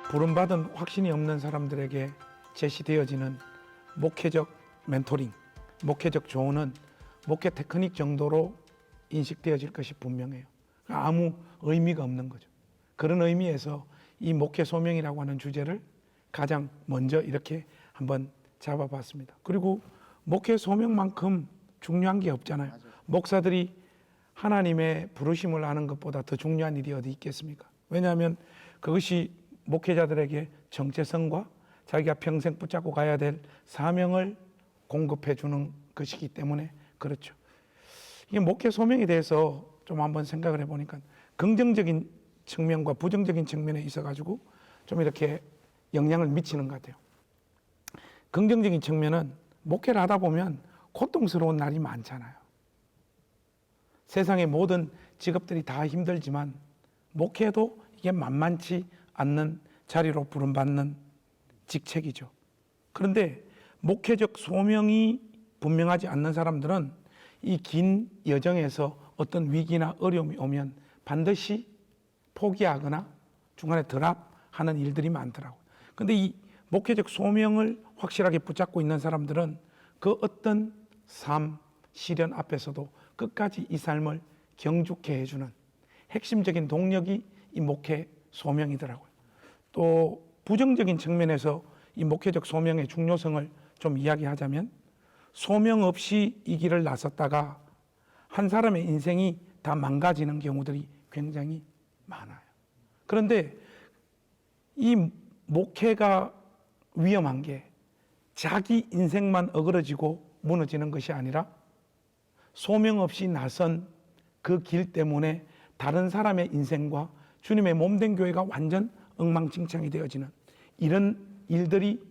부름받은 확신이 없는 사람들에게 제시되어지는 목회적 멘토링, 목회적 조언은 목회 테크닉 정도로 인식되어질 것이 분명해요. 아무 의미가 없는 거죠. 그런 의미에서 이 목회 소명이라고 하는 주제를 가장 먼저 이렇게 한번 잡아봤습니다. 그리고 목회 소명만큼 중요한 게 없잖아요. 목사들이 하나님의 부르심을 아는 것보다 더 중요한 일이 어디 있겠습니까? 왜냐하면 그것이 목회자들에게 정체성과 자기가 평생 붙잡고 가야 될 사명을 공급해 주는 것이기 때문에 그렇죠. 이게 목회 소명에 대해서 좀 한번 생각을 해보니까 긍정적인 측면과 부정적인 측면에 있어가지고 좀 이렇게 영향을 미치는 것 같아요. 긍정적인 측면은 목회를 하다 보면 고통스러운 날이 많잖아요. 세상의 모든 직업들이 다 힘들지만 목회도 이게 만만치 않는 자리로 부름받는 직책이죠. 그런데 목회적 소명이 분명하지 않는 사람들은 이 긴 여정에서 어떤 위기나 어려움이 오면 반드시 포기하거나 중간에 드랍하는 일들이 많더라고요. 그런데 이 목회적 소명을 확실하게 붙잡고 있는 사람들은 그 어떤 삶, 시련 앞에서도 끝까지 이 삶을 경주케 해주는 핵심적인 동력이 이 목회 소명이더라고요. 또 부정적인 측면에서 이 목회적 소명의 중요성을 좀 이야기하자면 소명 없이 이 길을 나섰다가 한 사람의 인생이 다 망가지는 경우들이 굉장히 많아요. 그런데 이 목회가 위험한 게 자기 인생만 어그러지고 무너지는 것이 아니라 소명 없이 나선 그 길 때문에 다른 사람의 인생과 주님의 몸된 교회가 완전 엉망진창이 되어지는 이런 일들이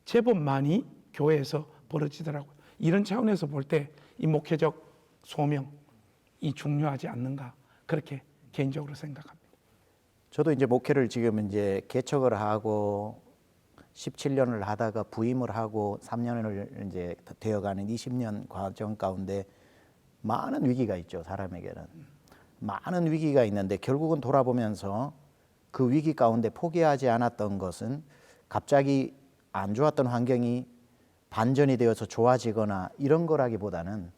제법 많이 교회에서 벌어지더라고요. 이런 차원에서 볼 때 이 목회적 소명이 중요하지 않는가 그렇게 개인적으로 생각합니다. 저도 이제 목회를 지금 이제 개척을 하고 17년을 하다가 부임을 하고 3년을 이제 되어가는 20년 과정 가운데 많은 위기가 있죠. 사람에게는 많은 위기가 있는데 결국은 돌아보면서 그 위기 가운데 포기하지 않았던 것은 갑자기 안 좋았던 환경이 반전이 되어서 좋아지거나 이런 거라기보다는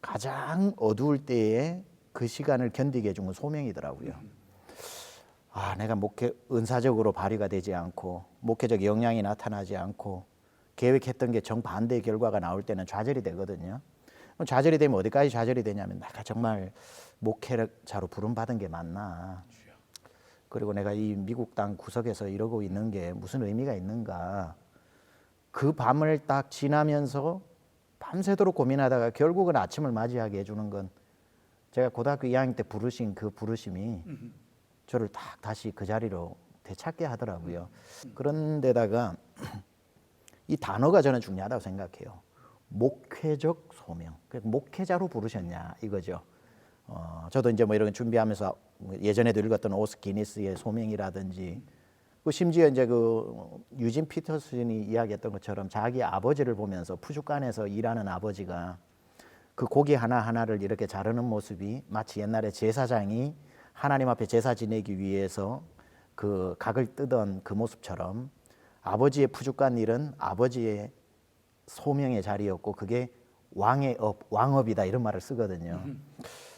가장 어두울 때에 그 시간을 견디게 해준 건 소명이더라고요. 아, 내가 목회 은사적으로 발휘가 되지 않고 목회적 역량이 나타나지 않고 계획했던 게 정반대의 결과가 나올 때는 좌절이 되거든요. 좌절이 되면 어디까지 좌절이 되냐면 내가 정말 목회자로 부름받은 게 맞나, 그리고 내가 이 미국 땅 구석에서 이러고 있는 게 무슨 의미가 있는가. 그 밤을 딱 지나면서 밤새도록 고민하다가 결국은 아침을 맞이하게 해주는 건 제가 고등학교 2학년 때 부르신 그 부르심이 저를 딱 다시 그 자리로 되찾게 하더라고요. 그런데다가 이 단어가 저는 중요하다고 생각해요. 목회적 소명. 목회자로 부르셨냐 이거죠. 저도 이제 뭐 이런 준비하면서 예전에도 읽었던 오스 기니스의 소명이라든지, 그 심지어 이제 그 유진 피터슨이 이야기했던 것처럼 자기 아버지를 보면서 푸주간에서 일하는 아버지가 그 고기 하나하나를 이렇게 자르는 모습이 마치 옛날에 제사장이 하나님 앞에 제사 지내기 위해서 그 각을 뜨던 그 모습처럼 아버지의 푸주간 일은 아버지의 소명의 자리였고 그게 왕의 왕업이다 이런 말을 쓰거든요.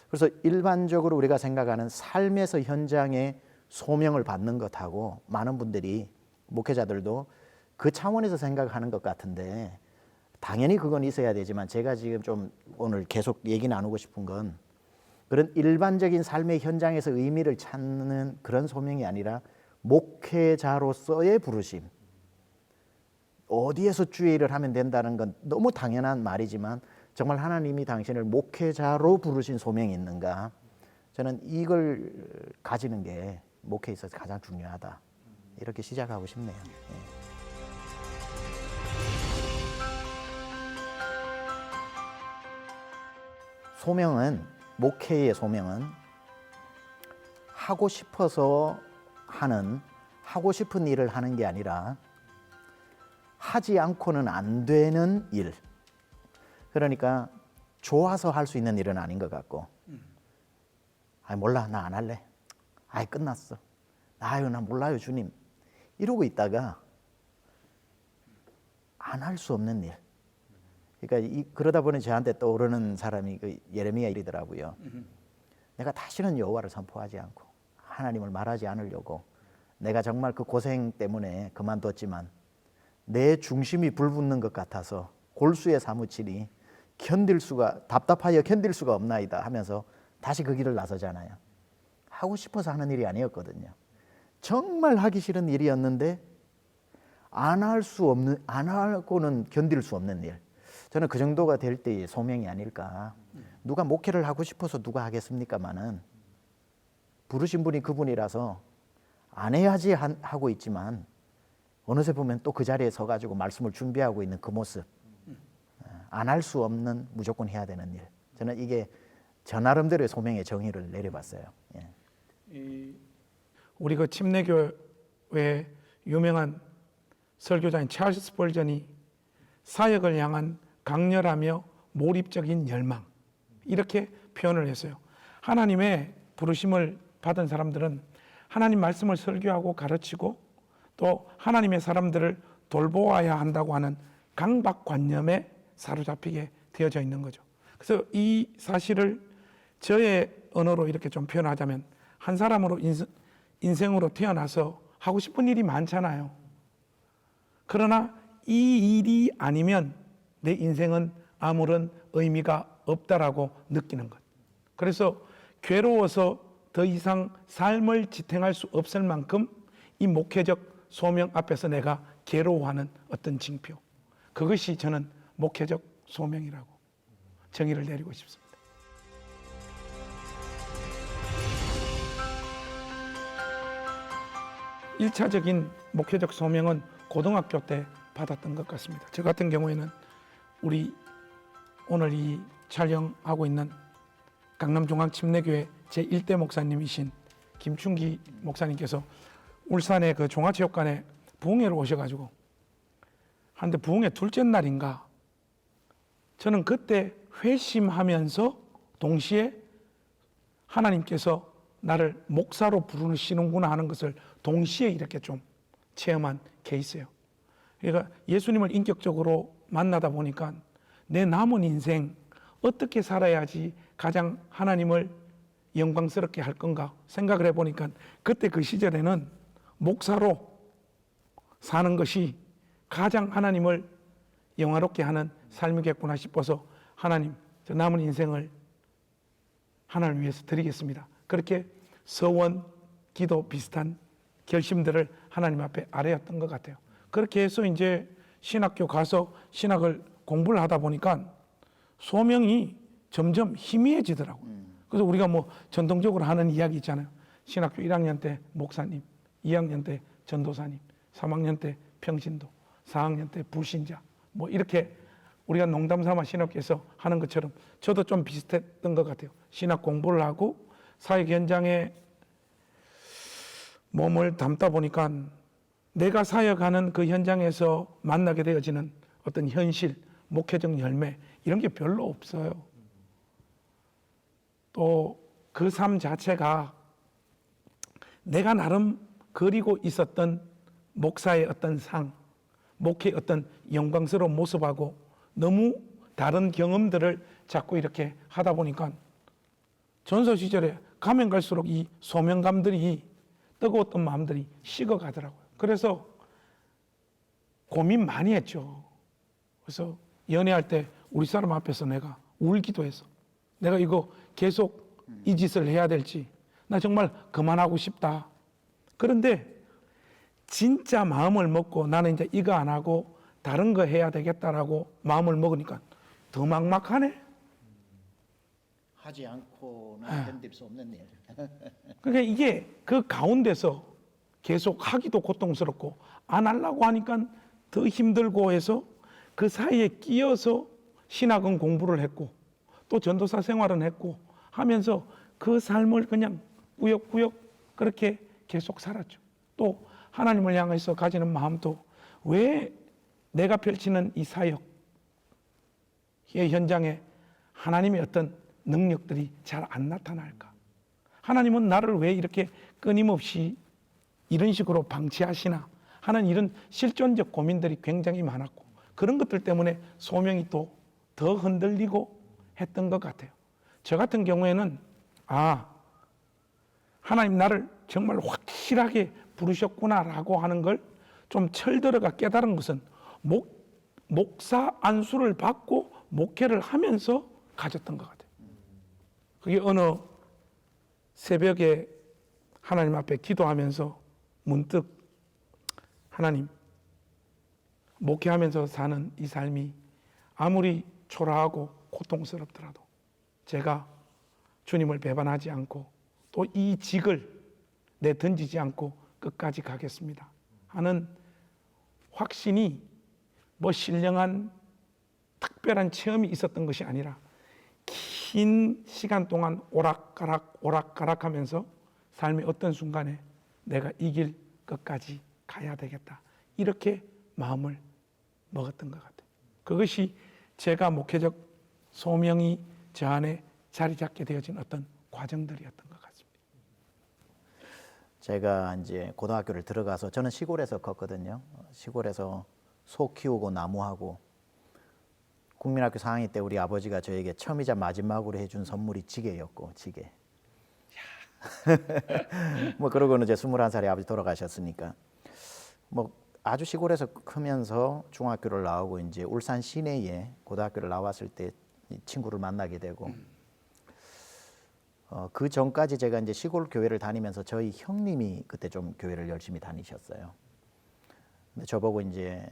그래서 일반적으로 우리가 생각하는 삶에서 현장에 소명을 받는 것하고 많은 분들이 목회자들도 그 차원에서 생각하는 것 같은데, 당연히 그건 있어야 되지만 제가 지금 좀 오늘 계속 얘기 나누고 싶은 건 그런 일반적인 삶의 현장에서 의미를 찾는 그런 소명이 아니라 목회자로서의 부르심. 어디에서 주의 일을 하면 된다는 건 너무 당연한 말이지만 정말 하나님이 당신을 목회자로 부르신 소명이 있는가, 저는 이걸 가지는 게 목회에 있어서 가장 중요하다, 이렇게 시작하고 싶네요. 소명은, 목회의 소명은 하고 싶어서 하는, 하고 싶은 일을 하는 게 아니라 하지 않고는 안 되는 일. 그러니까 좋아서 할 수 있는 일은 아닌 것 같고, 몰라 나 안 할래, 끝났어, 아유 나 몰라요 주님, 이러고 있다가 안 할 수 없는 일. 그러니까 그러다 보니 저한테 떠오르는 사람이 그 예레미야 일이더라고요. 내가 다시는 여호와를 선포하지 않고 하나님을 말하지 않으려고 내가 정말 그 고생 때문에 그만뒀지만 내 중심이 불붙는 것 같아서 골수에 사무치니 답답하여 견딜 수가 없나이다 하면서 다시 그 길을 나서잖아요. 하고 싶어서 하는 일이 아니었거든요. 정말 하기 싫은 일이었는데 안 하고는 견딜 수 없는 일. 저는 그 정도가 될 때의 소명이 아닐까. 누가 목회를 하고 싶어서 누가 하겠습니까마는 부르신 분이 그분이라서 안 해야지 하고 있지만 어느새 보면 또 그 자리에 서가지고 말씀을 준비하고 있는 그 모습. 안 할 수 없는 무조건 해야 되는 일. 저는 이게 저 나름대로의 소명의 정의를 내려봤어요. 예. 우리 그 침례교회 유명한 설교자인 찰스 스펄전이 사역을 향한 강렬하며 몰입적인 열망, 이렇게 표현을 했어요. 하나님의 부르심을 받은 사람들은 하나님 말씀을 설교하고 가르치고 또 하나님의 사람들을 돌보아야 한다고 하는 강박관념에 사로잡히게 되어져 있는 거죠. 그래서 이 사실을 저의 언어로 이렇게 좀 표현하자면, 한 사람으로 인생으로 태어나서 하고 싶은 일이 많잖아요. 그러나 이 일이 아니면 내 인생은 아무런 의미가 없다라고 느끼는 것. 그래서 괴로워서 더 이상 삶을 지탱할 수 없을 만큼 이 목회적 소명 앞에서 내가 괴로워하는 어떤 징표, 그것이 저는 목회적 소명이라고 정의를 내리고 싶습니다. 일차적인 목회적 소명은 고등학교 때 받았던 것 같습니다. 저 같은 경우에는 우리 오늘 이 촬영하고 있는 강남중앙침례교회 제1대 목사님이신 김충기 목사님께서 울산의 그 종합체육관에 부흥회로 오셔가지고 한데 부흥회 둘째 날인가 저는 그때 회심하면서 동시에 하나님께서 나를 목사로 부르시는구나 하는 것을 동시에 이렇게 좀 체험한 케이스예요. 그러니까 예수님을 인격적으로 만나다 보니까 내 남은 인생 어떻게 살아야지 가장 하나님을 영광스럽게 할 건가 생각을 해보니까 그때 그 시절에는 목사로 사는 것이 가장 하나님을 영화롭게 하는 삶이겠구나 싶어서 하나님, 저 남은 인생을 하나님을 위해서 드리겠습니다. 그렇게 서원, 기도 비슷한 결심들을 하나님 앞에 아뢰었던 것 같아요. 그렇게 해서 이제 신학교 가서 신학을 공부를 하다 보니까 소명이 점점 희미해지더라고요. 그래서 우리가 뭐 전통적으로 하는 이야기 있잖아요. 신학교 1학년 때 목사님, 2학년 때 전도사님, 3학년 때 평신도, 4학년 때 불신자, 뭐 이렇게 우리가 농담 삼아 신학교에서 하는 것처럼 저도 좀 비슷했던 것 같아요. 신학 공부를 하고 사역 현장에 몸을 담다 보니까 내가 사역하는 그 현장에서 만나게 되어지는 어떤 현실, 목회적 열매 이런 게 별로 없어요. 또 그 삶 자체가 내가 나름 그리고 있었던 목사의 어떤 상, 목회의 어떤 영광스러운 모습하고 너무 다른 경험들을 자꾸 이렇게 하다 보니까 전서 시절에 가면 갈수록 이 소명감들이 뜨거웠던 마음들이 식어가더라고요. 그래서 고민 많이 했죠. 그래서 연애할 때 우리 사람 앞에서 내가 울기도 해서 내가 이거 계속 이 짓을 해야 될지 나 정말 그만하고 싶다. 그런데 진짜 마음을 먹고 나는 이제 이거 안 하고 다른 거 해야 되겠다라고 마음을 먹으니까 더 막막하네. 하지 않고는 견딜 수 없는 일. 그러니까 이게 그 가운데서 계속 하기도 고통스럽고 안 하려고 하니까 더 힘들고 해서 그 사이에 끼어서 신학은 공부를 했고 또 전도사 생활은 했고 하면서 그 삶을 그냥 꾸역꾸역 그렇게 계속 살았죠. 또 하나님을 향해서 가지는 마음도 왜 내가 펼치는 이 사역의 현장에 하나님의 어떤 능력들이 잘 안 나타날까? 하나님은 나를 왜 이렇게 끊임없이 이런 식으로 방치하시나 하는 이런 실존적 고민들이 굉장히 많았고 그런 것들 때문에 소명이 또 더 흔들리고 했던 것 같아요. 저 같은 경우에는 하나님 나를 정말 확실하게 부르셨구나라고 하는 걸 좀 철들어가 깨달은 것은 목사 안수를 받고 목회를 하면서 가졌던 것 같아요. 그게 어느 새벽에 하나님 앞에 기도하면서 문득 하나님, 목회하면서 사는 이 삶이 아무리 초라하고 고통스럽더라도 제가 주님을 배반하지 않고 또 이 직을 내던지지 않고 끝까지 가겠습니다 하는 확신이 뭐 신령한 특별한 체험이 있었던 것이 아니라 긴 시간 동안 오락가락 하면서 삶의 어떤 순간에 내가 이 길 끝까지 가야 되겠다 이렇게 마음을 먹었던 것 같아요. 그것이 제가 목회적 소명이 저 안에 자리 잡게 되어진 어떤 과정들이었던 것 같습니다. 제가 이제 고등학교를 들어가서 저는 시골에서 컸거든요. 시골에서 소 키우고 나무하고 국민학교 4학년 때 우리 아버지가 저에게 처음이자 마지막으로 해준 선물이 지게였고 지게. 뭐 그러고는 이제 21살에 아버지 돌아가셨으니까 뭐 아주 시골에서 크면서 중학교를 나오고 이제 울산 시내에 고등학교를 나왔을 때 친구를 만나게 되고 그 전까지 제가 이제 시골 교회를 다니면서 저희 형님이 그때 좀 교회를 열심히 다니셨어요. 근데 저보고 이제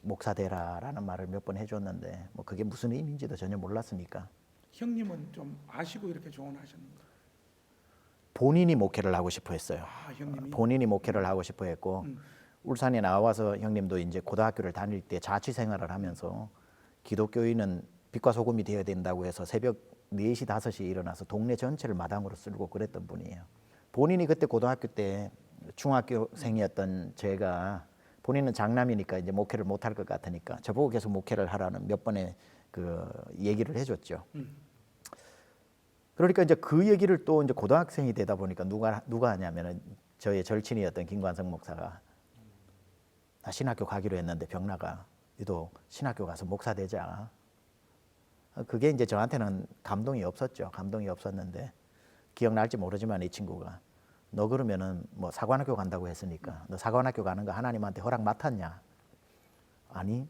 목사 되라라는 말을 몇 번 해줬는데 뭐 그게 무슨 의미인지도 전혀 몰랐으니까. 형님은 좀 아시고 이렇게 조언하셨는가? 본인이 목회를 하고 싶어 했어요. 형님이? 본인이 목회를 하고 싶어 했고 울산에 나와서 형님도 이제 고등학교를 다닐 때 자취 생활을 하면서 기독교인은 빛과 소금이 되어야 된다고 해서 새벽 4시, 5시에 일어나서 동네 전체를 마당으로 쓸고 그랬던 분이에요. 본인이 그때 고등학교 때 중학교생이었던 제가 본인은 장남이니까 이제 목회를 못할 것 같으니까 저보고 계속 목회를 하라는 몇 번의 그 얘기를 해줬죠. 그러니까 이제 그 얘기를 또 이제 고등학생이 되다 보니까 누가 하냐면은 저의 절친이었던 김관성 목사가 나 신학교 가기로 했는데 병나가 너도 신학교 가서 목사 되자. 그게 이제 저한테는 감동이 없었죠. 감동이 없었는데 기억날지 모르지만 이 친구가 너 그러면은 뭐 사관학교 간다고 했으니까 너 사관학교 가는 거 하나님한테 허락 맡았냐? 아니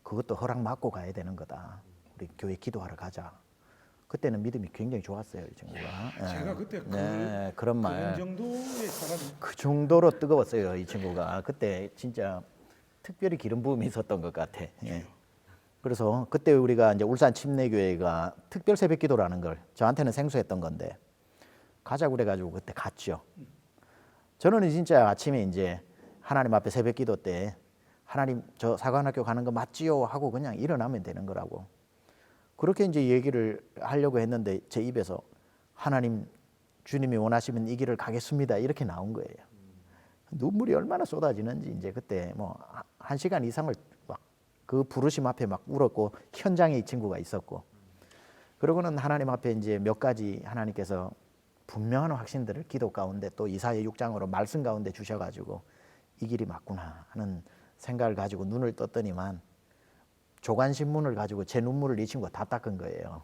그것도 허락 받고 가야 되는 거다. 우리 교회 기도하러 가자. 그때는 믿음이 굉장히 좋았어요, 이 친구가. 제가 그때 그런 말. 그런 정도의 사람이 그 정도로 뜨거웠어요, 이 친구가. 그때 진짜 특별히 기름 부음이 있었던 것 같아. 예. 그래서 그때 우리가 이제 울산 침례교회가 특별 새벽 기도라는 걸 저한테는 생소했던 건데 가자고 그래가지고 그때 갔죠. 저는 진짜 아침에 이제 하나님 앞에 새벽 기도 때 하나님 저 사관학교 가는 거 맞지요? 하고 그냥 일어나면 되는 거라고. 그렇게 이제 얘기를 하려고 했는데 제 입에서 하나님 주님이 원하시면 이 길을 가겠습니다 이렇게 나온 거예요. 눈물이 얼마나 쏟아지는지 이제 그때 뭐 1시간 이상을 막 그 부르심 앞에 막 울었고 현장에 이 친구가 있었고 그러고는 하나님 앞에 이제 몇 가지 하나님께서 분명한 확신들을 기도 가운데 또 이사야 6장으로 말씀 가운데 주셔가지고 이 길이 맞구나 하는 생각을 가지고 눈을 떴더니만 조간신문을 가지고 제 눈물을 이 친구가 다 닦은 거예요.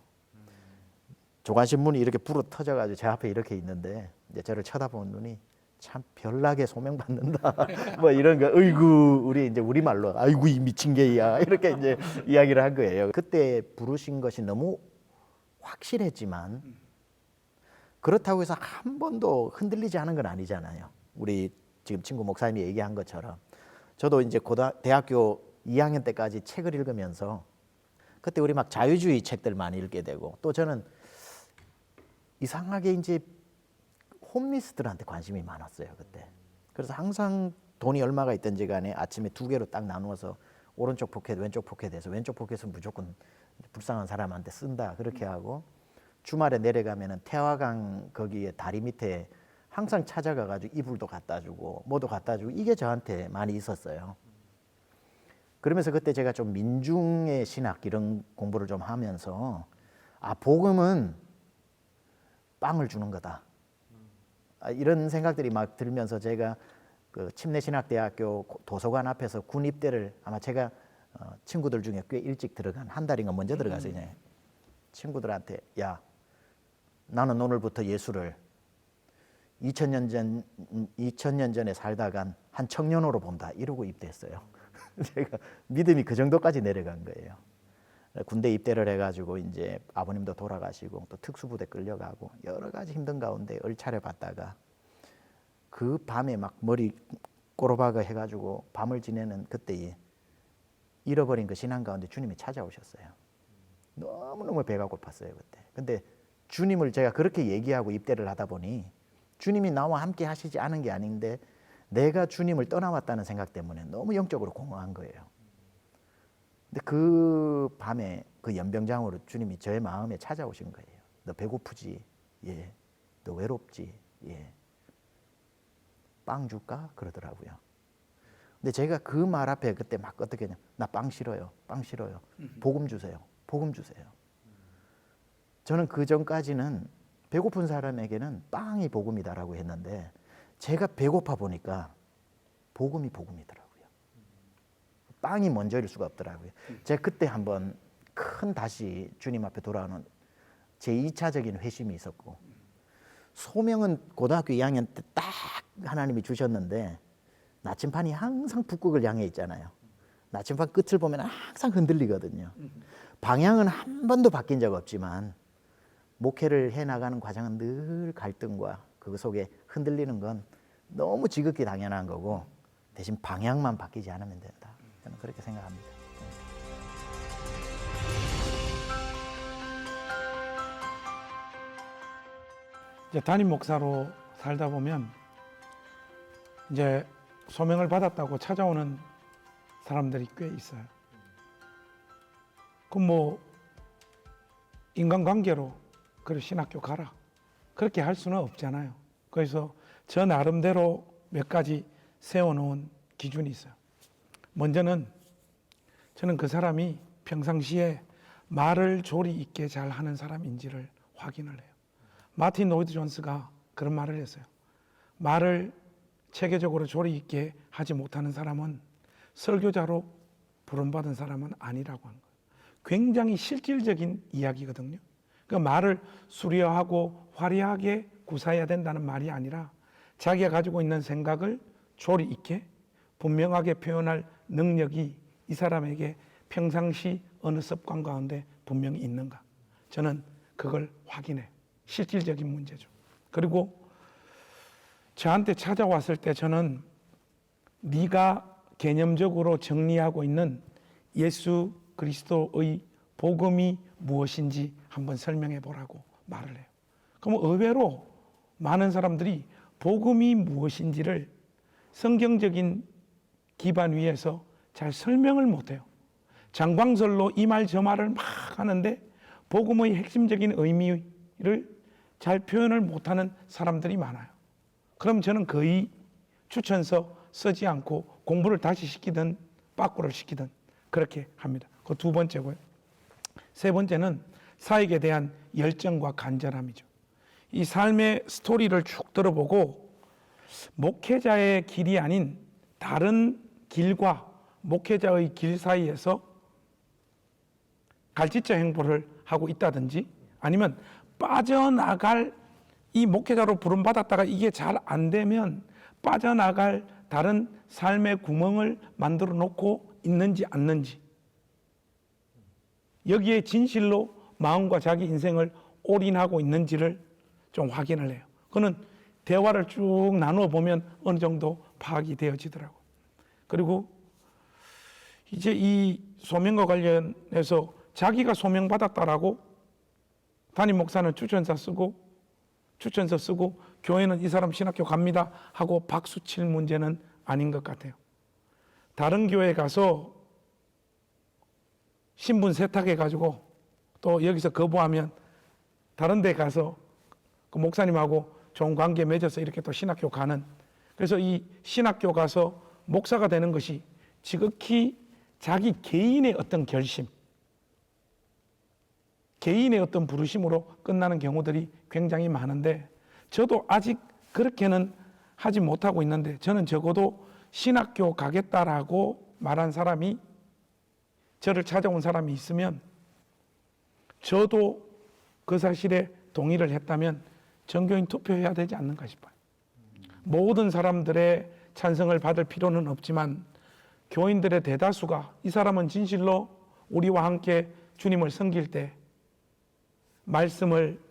조간신문이 이렇게 불어 터져가지고 제 앞에 이렇게 있는데 이제 저를 쳐다보는 눈이 참 별나게 소명받는다. 뭐 이런 거, 어이구, 우리 이제 우리말로, 아이고, 이 미친 개야. 이렇게 이제 이야기를 한 거예요. 그때 부르신 것이 너무 확실했지만 그렇다고 해서 한 번도 흔들리지 않은 건 아니잖아요. 우리 지금 친구 목사님이 얘기한 것처럼 저도 이제 대학교 2학년 때까지 책을 읽으면서 그때 우리 막 자유주의 책들 많이 읽게 되고 또 저는 이상하게 이제 홈리스들한테 관심이 많았어요 그때. 그래서 항상 돈이 얼마가 있든지 간에 아침에 2개로 딱 나누어서 오른쪽 포켓, 왼쪽 포켓에서 왼쪽 포켓은 무조건 불쌍한 사람한테 쓴다 그렇게 하고 주말에 내려가면은 태화강 거기에 다리 밑에 항상 찾아가가지고 이불도 갖다 주고 뭐도 갖다 주고 이게 저한테 많이 있었어요. 그러면서 그때 제가 좀 민중의 신학 이런 공부를 좀 하면서 복음은 빵을 주는 거다. 이런 생각들이 막 들면서 제가 그 침례신학대학교 도서관 앞에서 군 입대를 아마 제가 친구들 중에 꽤 일찍 들어간 한 달인가 먼저 들어가서 이제 친구들한테 야 나는 오늘부터 예수를 2000년 전에 살다간 한 청년으로 본다 이러고 입대했어요. 제가 믿음이 그 정도까지 내려간 거예요. 군대 입대를 해가지고 이제 아버님도 돌아가시고 또 특수부대 끌려가고 여러 가지 힘든 가운데 얼차려 받다가 그 밤에 막 머리 꼬로박아 해가지고 밤을 지내는 그때에 잃어버린 그 신앙 가운데 주님이 찾아오셨어요. 너무너무 배가 고팠어요 그때. 근데 주님을 제가 그렇게 얘기하고 입대를 하다 보니 주님이 나와 함께 하시지 않은 게 아닌데 내가 주님을 떠나왔다는 생각 때문에 너무 영적으로 공허한 거예요. 근데 그 밤에 그 연병장으로 주님이 저의 마음에 찾아오신 거예요. 너 배고프지? 예. 너 외롭지? 예. 빵 줄까? 그러더라고요. 근데 제가 그 말 앞에 그때 막 어떻게 했냐? 나 빵 싫어요. 빵 싫어요. 복음 주세요. 복음 주세요. 저는 그 전까지는 배고픈 사람에게는 빵이 복음이다라고 했는데 제가 배고파 보니까 복음이 복음이더라고요. 빵이 먼저일 수가 없더라고요. 제가 그때 한번 큰 다시 주님 앞에 돌아오는 제 2차적인 회심이 있었고 소명은 고등학교 2학년 때 딱 하나님이 주셨는데 나침판이 항상 북극을 향해 있잖아요. 나침판 끝을 보면 항상 흔들리거든요. 방향은 한 번도 바뀐 적 없지만 목회를 해나가는 과정은 늘 갈등과 그 속에 흔들리는 건 너무 지극히 당연한 거고 대신 방향만 바뀌지 않으면 된다. 저는 그렇게 생각합니다. 이제 담임 목사로 살다 보면 이제 소명을 받았다고 찾아오는 사람들이 꽤 있어요. 그럼 뭐 인간관계로 그래 신학교 가라 그렇게 할 수는 없잖아요. 그래서 저 나름대로 몇 가지 세워놓은 기준이 있어요. 먼저는 저는 그 사람이 평상시에 말을 조리 있게 잘 하는 사람인지를 확인을 해요. 마틴 로이드 존스가 그런 말을 했어요. 말을 체계적으로 조리 있게 하지 못하는 사람은 설교자로 부름받은 사람은 아니라고 하는 거예요. 굉장히 실질적인 이야기거든요. 그러니까 말을 수려하고 화려하게 구사해야 된다는 말이 아니라 자기가 가지고 있는 생각을 조리 있게 분명하게 표현할 능력이 이 사람에게 평상시 어느 습관 가운데 분명히 있는가. 저는 그걸 확인해요. 실질적인 문제죠. 그리고 저한테 찾아왔을 때 저는 네가 개념적으로 정리하고 있는 예수 그리스도의 복음이 무엇인지 한번 설명해 보라고 말을 해요. 그럼 의외로 많은 사람들이 복음이 무엇인지를 성경적인 기반 위에서 잘 설명을 못해요. 장광설로 이 말 저 말을 막 하는데 복음의 핵심적인 의미를 잘 표현을 못하는 사람들이 많아요. 그럼 저는 거의 추천서 쓰지 않고 공부를 다시 시키든 빠꾸를 시키든 그렇게 합니다. 그 두 번째고요. 세 번째는 사역에 대한 열정과 간절함이죠. 이 삶의 스토리를 쭉 들어보고 목회자의 길이 아닌 다른 길과 목회자의 길 사이에서 갈지자 행보를 하고 있다든지 아니면 빠져나갈 이 목회자로 부름받았다가 이게 잘 안 되면 빠져나갈 다른 삶의 구멍을 만들어 놓고 있는지 않는지 여기에 진실로 마음과 자기 인생을 올인하고 있는지를 좀 확인을 해요. 그거는 대화를 쭉 나누어 보면 어느 정도 파악이 되어지더라고요. 그리고 이제 이 소명과 관련해서 자기가 소명받았다라고 담임 목사는 추천서 쓰고 교회는 이 사람 신학교 갑니다 하고 박수 칠 문제는 아닌 것 같아요. 다른 교회 가서 신분 세탁해 가지고 또 여기서 거부하면 다른 데 가서 그 목사님하고 좋은 관계 맺어서 이렇게 또 신학교 가는, 그래서 이 신학교 가서 목사가 되는 것이 지극히 자기 개인의 어떤 결심, 개인의 어떤 부르심으로 끝나는 경우들이 굉장히 많은데 저도 아직 그렇게는 하지 못하고 있는데 저는 적어도 신학교 가겠다라고 말한 사람이 저를 찾아온 사람이 있으면 저도 그 사실에 동의를 했다면 전교인 투표해야 되지 않는가 싶어요. 모든 사람들의 찬성을 받을 필요는 없지만 교인들의 대다수가 이 사람은 진실로 우리와 함께 주님을 섬길 때 말씀을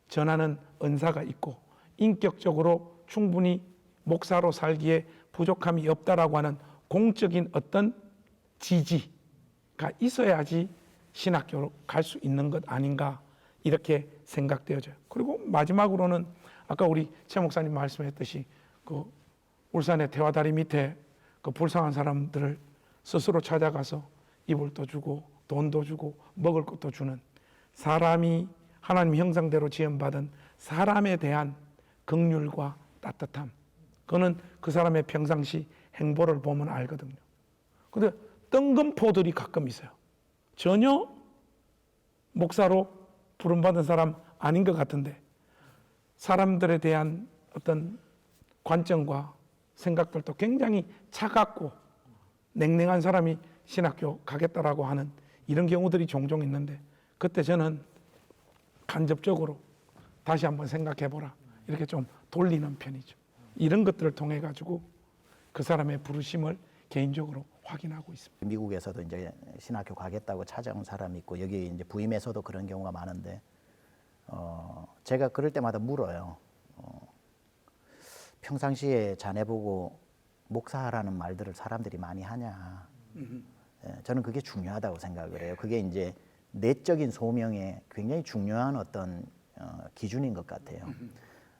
전하는 은사가 있고 인격적으로 충분히 목사로 살기에 부족함이 없다라고 하는 공적인 어떤 지지가 있어야지 신학교로 갈 수 있는 것 아닌가 이렇게 생각되어져요. 그리고 마지막으로는 아까 우리 최 목사님 말씀했듯이 그 울산의 대화다리 밑에 그 불쌍한 사람들을 스스로 찾아가서 이불도 주고 돈도 주고 먹을 것도 주는 사람이 하나님 형상대로 지음받은 사람에 대한 긍휼과 따뜻함, 그거는 그 사람의 평상시 행보를 보면 알거든요. 근데 뜬금포들이 가끔 있어요. 전혀 목사로 부름받은 사람 아닌 것 같은데 사람들에 대한 어떤 관점과 생각들도 굉장히 차갑고 냉랭한 사람이 신학교 가겠다라고 하는 이런 경우들이 종종 있는데 그때 저는 간접적으로 다시 한번 생각해보라 이렇게 좀 돌리는 편이죠. 이런 것들을 통해 가지고 그 사람의 부르심을 개인적으로 확인하고 있습니다. 미국에서도 이제 신학교 가겠다고 찾아온 사람이 있고 여기 이제 부임에서도 그런 경우가 많은데 제가 그럴 때마다 물어요. 평상시에 자네 보고 목사라는 말들을 사람들이 많이 하냐. 예, 저는 그게 중요하다고 생각을 해요. 그게 이제 내적인 소명에 굉장히 중요한 어떤 기준인 것 같아요.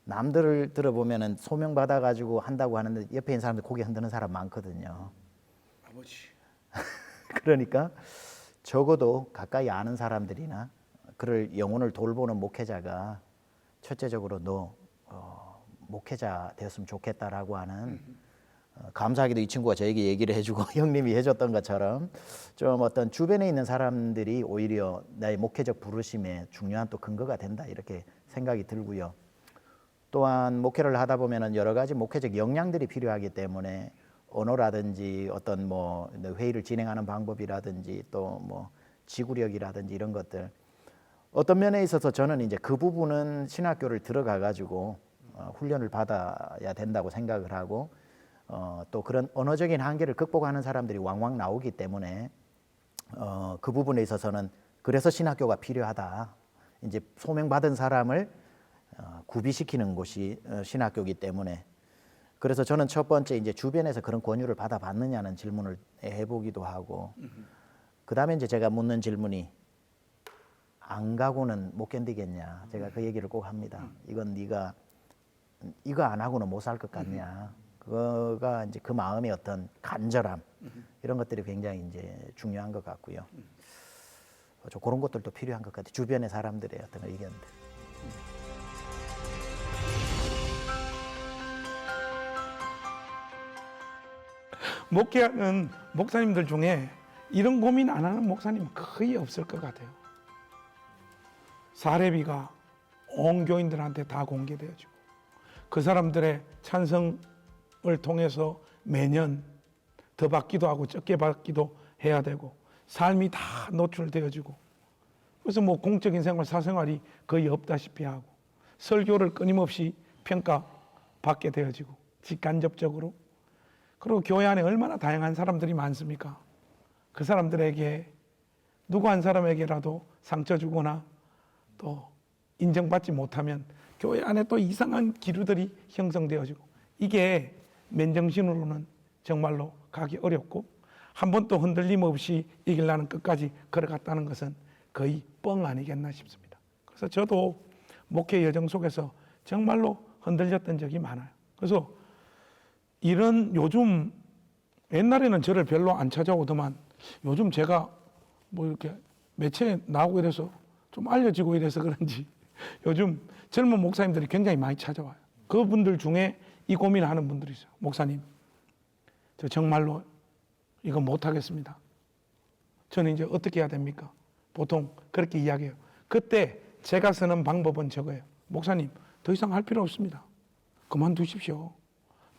남들을 들어보면은 소명 받아가지고 한다고 하는데 옆에 있는 사람들 고개 흔드는 사람 많거든요. 아버지. 그러니까 적어도 가까이 아는 사람들이나 그를 영혼을 돌보는 목회자가 첫째적으로 너 목회자 되었으면 좋겠다라고 하는 감사하게도 이 친구가 저에게 얘기를 해주고 형님이 해줬던 것처럼 좀 어떤 주변에 있는 사람들이 오히려 나의 목회적 부르심에 중요한 또 근거가 된다 이렇게 생각이 들고요. 또한 목회를 하다 보면은 여러 가지 목회적 역량들이 필요하기 때문에 언어라든지 어떤 뭐 회의를 진행하는 방법이라든지 또 뭐 지구력이라든지 이런 것들 어떤 면에 있어서 저는 이제 그 부분은 신학교를 들어가 가지고 훈련을 받아야 된다고 생각을 하고 또 그런 언어적인 한계를 극복하는 사람들이 왕왕 나오기 때문에 그 부분에 있어서는 그래서 신학교가 필요하다. 이제 소명받은 사람을 구비시키는 곳이 신학교이기 때문에 그래서 저는 첫 번째 이제 주변에서 그런 권유를 받아봤느냐는 질문을 해보기도 하고 그 다음에 이제 제가 묻는 질문이 안 가고는 못 견디겠냐. 제가 그 얘기를 꼭 합니다. 이건 네가 이거 안 하고는 못 살 것 같냐. 그거가 이제 그 마음의 어떤 간절함 이런 것들이 굉장히 이제 중요한 것 같고요. 그런 것들도 필요한 것 같아요. 주변의 사람들의 어떤 의견들. 목회하는 목사님들 중에 이런 고민 안 하는 목사님 거의 없을 것 같아요. 사례비가 온 교인들한테 다 공개되어지고 그 사람들의 찬성을 통해서 매년 더 받기도 하고 적게 받기도 해야 되고 삶이 다 노출되어지고 그래서 뭐 공적인 생활, 사생활이 거의 없다시피 하고 설교를 끊임없이 평가받게 되어지고 직간접적으로 그리고 교회 안에 얼마나 다양한 사람들이 많습니까? 그 사람들에게 누구 한 사람에게라도 상처 주거나 또 인정받지 못하면 교회 안에 또 이상한 기류들이 형성되어지고 이게 맨정신으로는 정말로 가기 어렵고 한 번 또 흔들림 없이 이기려는 끝까지 걸어갔다는 것은 거의 뻥 아니겠나 싶습니다. 그래서 저도 목회 여정 속에서 정말로 흔들렸던 적이 많아요. 그래서 이런 요즘 옛날에는 저를 별로 안 찾아오더만 요즘 제가 뭐 이렇게 매체에 나오고 이래서 좀 알려지고 이래서 그런지 요즘 젊은 목사님들이 굉장히 많이 찾아와요. 그분들 중에 이 고민을 하는 분들이 있어요. 목사님, 저 정말로 이거 못하겠습니다. 저는 이제 어떻게 해야 됩니까? 보통 그렇게 이야기해요. 그때 제가 쓰는 방법은 저거예요. 목사님, 더 이상 할 필요 없습니다. 그만두십시오.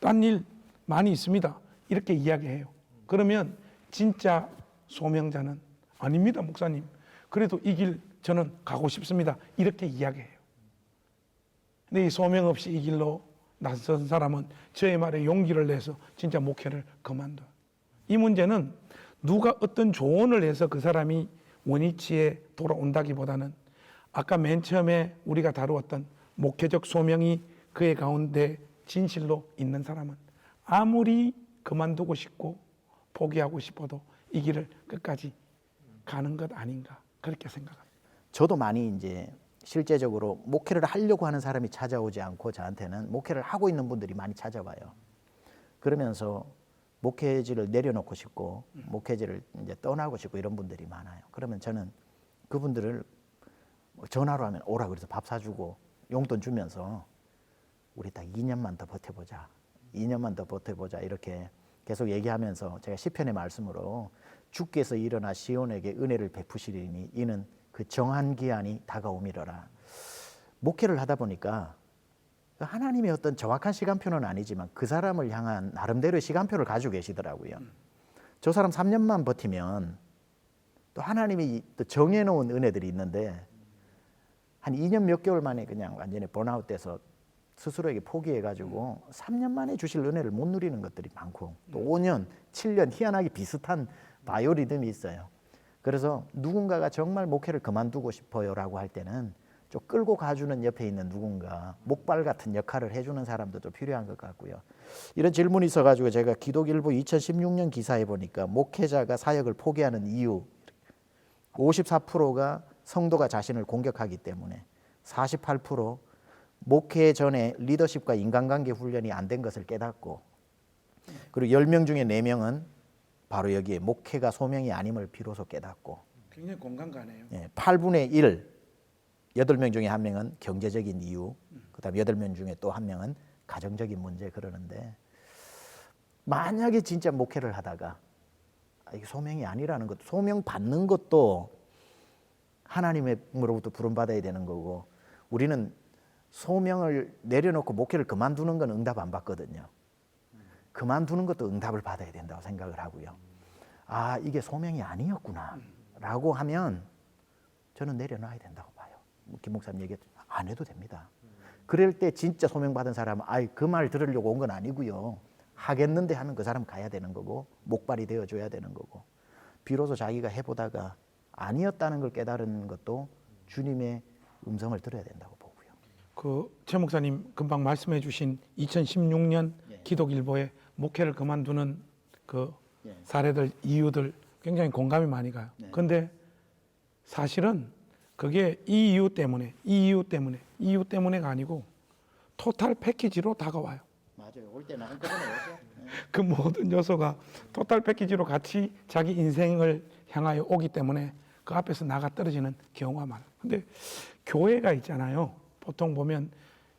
딴 일 많이 있습니다. 이렇게 이야기해요. 그러면 진짜 소명자는 아닙니다, 목사님. 그래도 이 길 저는 가고 싶습니다. 이렇게 이야기해요. 근데 이 소명 없이 이 길로 나선 사람은 저의 말에 용기를 내서 진짜 목회를 그만둬요. 이 문제는 누가 어떤 조언을 해서 그 사람이 원위치에 돌아온다기보다는 아까 맨 처음에 우리가 다루었던 목회적 소명이 그의 가운데 진실로 있는 사람은 아무리 그만두고 싶고 포기하고 싶어도 이 길을 끝까지 가는 것 아닌가 그렇게 생각합니다. 저도 많이 이제 실제적으로 목회를 하려고 하는 사람이 찾아오지 않고 저한테는 목회를 하고 있는 분들이 많이 찾아와요. 그러면서 목회지를 내려놓고 싶고 목회지를 이제 떠나고 싶고 이런 분들이 많아요. 그러면 저는 그분들을 전화로 하면 오라 그래서 밥 사주고 용돈 주면서 우리 딱 2년만 더 버텨보자. 2년만 더 버텨보자. 이렇게 계속 얘기하면서 제가 시편의 말씀으로 주께서 일어나 시온에게 은혜를 베푸시리니 이는 그 정한 기한이 다가오미러라. 목회를 하다 보니까 하나님의 어떤 정확한 시간표는 아니지만 그 사람을 향한 나름대로의 시간표를 가지고 계시더라고요. 저 사람 3년만 버티면 또 하나님이 또 정해놓은 은혜들이 있는데 한 2년 몇 개월 만에 그냥 완전히 번아웃 돼서 스스로에게 포기해가지고 3년 만에 주실 은혜를 못 누리는 것들이 많고 또 5년, 7년 희한하게 비슷한 바이오리듬이 있어요. 그래서 누군가가 정말 목회를 그만두고 싶어요라고 할 때는 좀 끌고 가주는 옆에 있는 누군가 목발 같은 역할을 해주는 사람들도 필요한 것 같고요. 이런 질문이 있어가지고 제가 기독일보 2016년 기사에 보니까 목회자가 사역을 포기하는 이유 54%가 성도가 자신을 공격하기 때문에 48% 목회 전에 리더십과 인간관계 훈련이 안 된 것을 깨닫고 그리고 10명 중에 4명은 바로 여기에 목회가 소명이 아님을 비로소 깨닫고 굉장히 공감 가네요. 8분의 1, 8명 중에 1명은 경제적인 이유, 그다음 8명 중에 또 1명은 가정적인 문제 그러는데 만약에 진짜 목회를 하다가 이게 소명이 아니라는 것도 소명 받는 것도 하나님으로부터 부름받아야 되는 거고 우리는 소명을 내려놓고 목회를 그만두는 건 응답 안 받거든요. 그만두는 것도 응답을 받아야 된다고 생각을 하고요. 아, 이게 소명이 아니었구나 라고 하면 저는 내려놔야 된다고 봐요. 김 목사님 얘기 안 해도 됩니다. 그럴 때 진짜 소명받은 사람은 그 말 들으려고 온 건 아니고요. 하겠는데 하면 그 사람 가야 되는 거고 목발이 되어줘야 되는 거고 비로소 자기가 해보다가 아니었다는 걸 깨달은 것도 주님의 음성을 들어야 된다고 보고요. 최 목사님 금방 말씀해 주신 2016년 기독일보의 목회를 그만두는 그 사례들 이유들 굉장히 공감이 많이 가요. 그런데 사실은 그게 이 이유 때문에가 아니고 토탈 패키지로 다가와요. 맞아요. 올 때는 한꺼번에 오죠. 그 모든 요소가 토탈 패키지로 같이 자기 인생을 향하여 오기 때문에 그 앞에서 나가 떨어지는 경우가 많아요. 근데 교회가 있잖아요. 보통 보면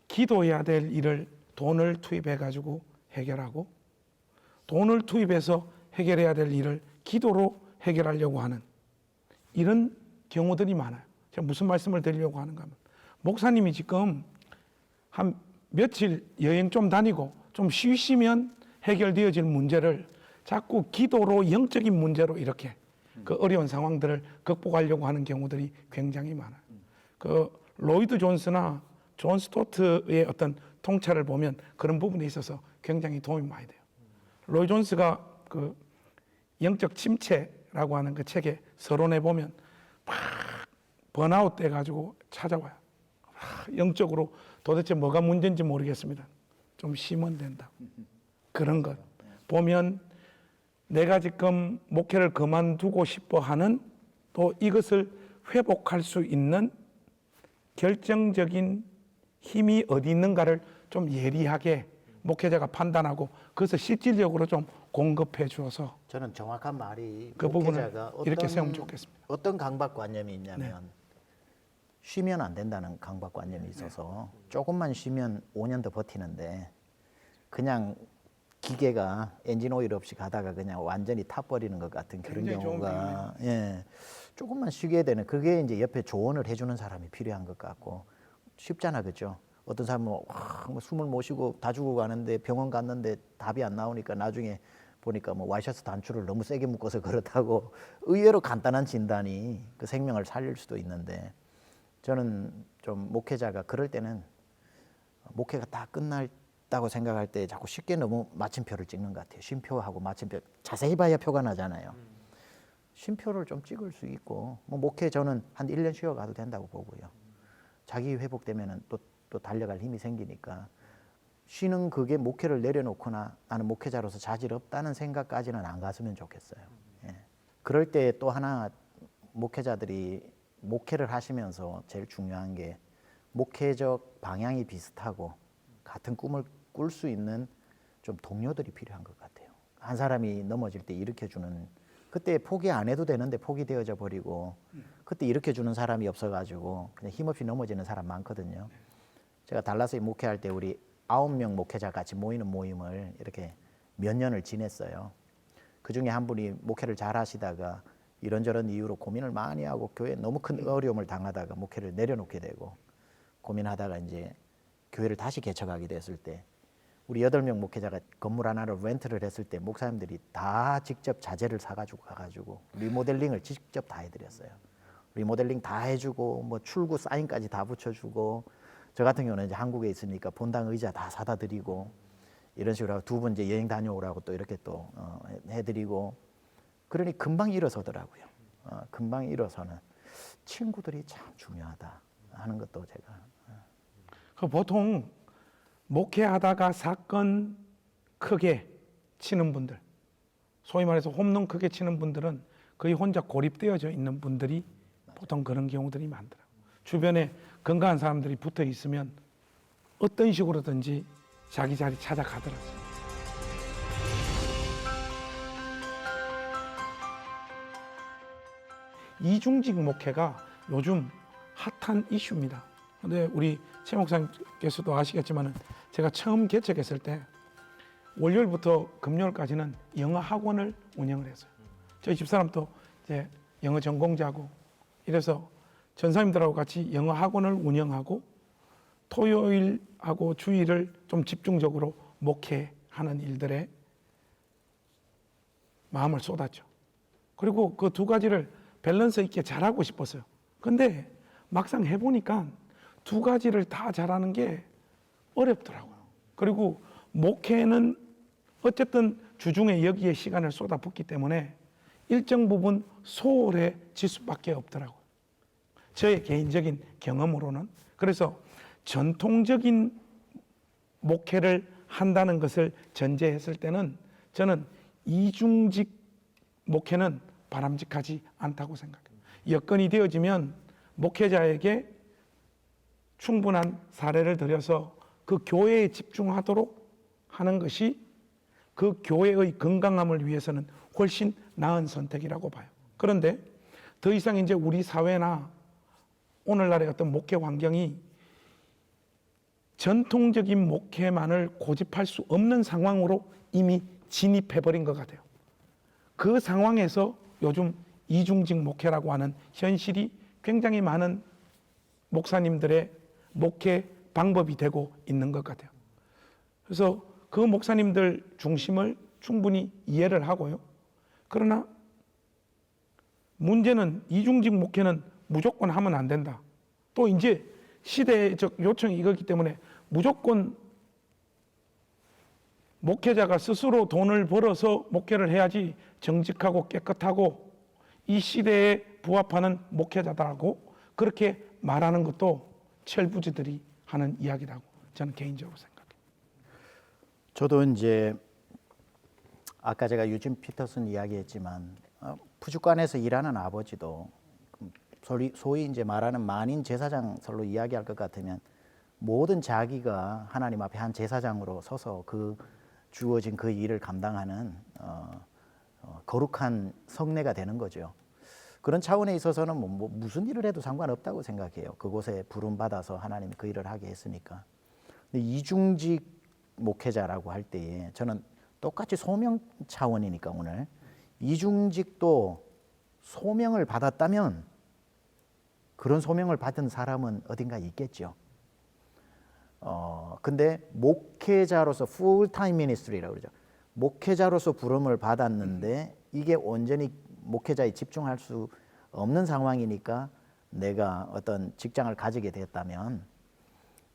기도해야 될 일을 돈을 투입해 가지고 해결하고 돈을 투입해서 해결해야 될 일을 기도로 해결하려고 하는 이런 경우들이 많아요. 제가 무슨 말씀을 드리려고 하는가 하면 목사님이 지금 한 며칠 여행 좀 다니고 좀 쉬시면 해결되어질 문제를 자꾸 기도로 영적인 문제로 이렇게 그 어려운 상황들을 극복하려고 하는 경우들이 굉장히 많아요. 그 로이드 존스나 존 스토트의 어떤 통찰을 보면 그런 부분에 있어서 굉장히 도움이 많이 돼요. 로이 존스가 그 영적 침체라고 하는 그 책의 서론에 보면 막 번아웃 돼가지고 찾아와요. 영적으로 도대체 뭐가 문제인지 모르겠습니다. 좀 쉬면 된다. 그런 것 보면 내가 지금 목회를 그만두고 싶어 하는 또 이것을 회복할 수 있는 결정적인 힘이 어디 있는가를 좀 예리하게 목회자가 판단하고 그것을 실질적으로 좀 공급해 주어서 저는 정확한 말이 그 부분을 목회자가 이렇게 세우면 좋겠습니다. 어떤 강박관념이 있냐면 쉬면 안 된다는 강박관념이 있어서 조금만 쉬면 5년 더 버티는데 그냥 기계가 엔진 오일 없이 가다가 그냥 완전히 타버리는 것 같은 그런 경우가 조금만 쉬게 되는 그게 이제 옆에 조언을 해주는 사람이 필요한 것 같고 쉽잖아, 그렇죠? 어떤 사람은 뭐 숨을 못 쉬고 다 죽어 가는데 병원 갔는데 답이 안 나오니까 나중에 보니까 뭐 와이셔츠 단추를 너무 세게 묶어서 그렇다고 의외로 간단한 진단이 그 생명을 살릴 수도 있는데 저는 좀 목회자가 그럴 때는 목회가 다 끝났다고 생각할 때 자꾸 쉽게 너무 마침표를 찍는 것 같아요. 쉼표하고 마침표 자세히 봐야 표가 나잖아요. 쉼표를 좀 찍을 수 있고 뭐 목회 저는 한 1년 쉬어가도 된다고 보고요. 자기 회복되면은 또 달려갈 힘이 생기니까 쉬는 그게 목회를 내려놓거나 나는 목회자로서 자질 없다는 생각까지는 안 갔으면 좋겠어요. 예. 그럴 때 또 하나 목회자들이 목회를 하시면서 제일 중요한 게 목회적 방향이 비슷하고 같은 꿈을 꿀 수 있는 좀 동료들이 필요한 것 같아요. 한 사람이 넘어질 때 일으켜주는 그때 포기 안 해도 되는데 포기되어져 버리고 그때 일으켜주는 사람이 없어가지고 그냥 힘없이 넘어지는 사람 많거든요. 제가 달라스에 목회할 때 우리 9명 목회자 같이 모이는 모임을 이렇게 몇 년을 지냈어요. 그 중에 한 분이 목회를 잘 하시다가 이런저런 이유로 고민을 많이 하고 교회에 너무 큰 어려움을 당하다가 목회를 내려놓게 되고 고민하다가 이제 교회를 다시 개척하게 됐을 때 우리 8명 목회자가 건물 하나를 렌트를 했을 때 목사님들이 다 직접 자재를 사가지고 가가지고 리모델링을 직접 다 해드렸어요. 리모델링 다 해주고 뭐 출구 사인까지 다 붙여주고 저 같은 경우는 이제 한국에 있으니까 본당 의자 다 사다 드리고 이런 식으로 두 번 이제 여행 다녀오라고 또 이렇게 또 해드리고 그러니 금방 일어서더라고요. 금방 일어서는 친구들이 참 중요하다 하는 것도 제가 그 보통 목회하다가 사건 크게 치는 분들, 소위 말해서 홈런 크게 치는 분들은 거의 혼자 고립되어져 있는 분들이 보통 그런 경우들이 많더라고요. 주변에 건강한 사람들이 붙어 있으면 어떤 식으로든지 자기 자리 찾아가더라고요. 이중직 목회가 요즘 핫한 이슈입니다. 근데 우리 최 목사님께서도 아시겠지만 제가 처음 개척했을 때 월요일부터 금요일까지는 영어 학원을 운영을 했어요. 저희 집사람도 이제 영어 전공자고 이래서 전사님들하고 같이 영어 학원을 운영하고 토요일하고 주일을 좀 집중적으로 목회하는 일들에 마음을 쏟았죠. 그리고 그 두 가지를 밸런스 있게 잘하고 싶었어요. 근데 막상 해보니까 두 가지를 다 잘하는 게 어렵더라고요. 그리고 목회는 어쨌든 주중에 여기에 시간을 쏟아붓기 때문에 일정 부분 소홀해질 수밖에 없더라고요. 저의 개인적인 경험으로는. 그래서 전통적인 목회를 한다는 것을 전제했을 때는 저는 이중직 목회는 바람직하지 않다고 생각해요. 여건이 되어지면 목회자에게 충분한 사례를 들여서 그 교회에 집중하도록 하는 것이 그 교회의 건강함을 위해서는 훨씬 나은 선택이라고 봐요. 그런데 더 이상 이제 우리 사회나 오늘날의 어떤 목회 환경이 전통적인 목회만을 고집할 수 없는 상황으로 이미 진입해버린 것 같아요. 그 상황에서 요즘 이중직 목회라고 하는 현실이 굉장히 많은 목사님들의 목회 방법이 되고 있는 것 같아요. 그래서 그 목사님들 중심을 충분히 이해를 하고요. 그러나 문제는 이중직 목회는 무조건 하면 안 된다. 또 이제 시대적 요청이 이거기 때문에 무조건 목회자가 스스로 돈을 벌어서 목회를 해야지 정직하고 깨끗하고 이 시대에 부합하는 목회자다라고 그렇게 말하는 것도 철부지들이 하는 이야기라고 저는 개인적으로 생각해요. 저도 이제 아까 제가 유진 피터슨 이야기했지만 부족관에서 일하는 아버지도 소위 이제 말하는 만인 제사장설로 이야기할 것 같으면 모든 자기가 하나님 앞에 한 제사장으로 서서 그 주어진 그 일을 감당하는 거룩한 성례가 되는 거죠. 그런 차원에 있어서는 뭐 무슨 일을 해도 상관없다고 생각해요. 그곳에 부름 받아서 하나님이 그 일을 하게 했으니까. 근데 이중직 목회자라고 할 때에 저는 똑같이 소명 차원이니까 오늘 이중직도 소명을 받았다면 그런 소명을 받은 사람은 어딘가 있겠죠. 근데 목회자로서 풀타임 미니스트리라고 그러죠. 목회자로서 부름을 받았는데 이게 온전히 목회자에 집중할 수 없는 상황이니까 내가 어떤 직장을 가지게 되었다면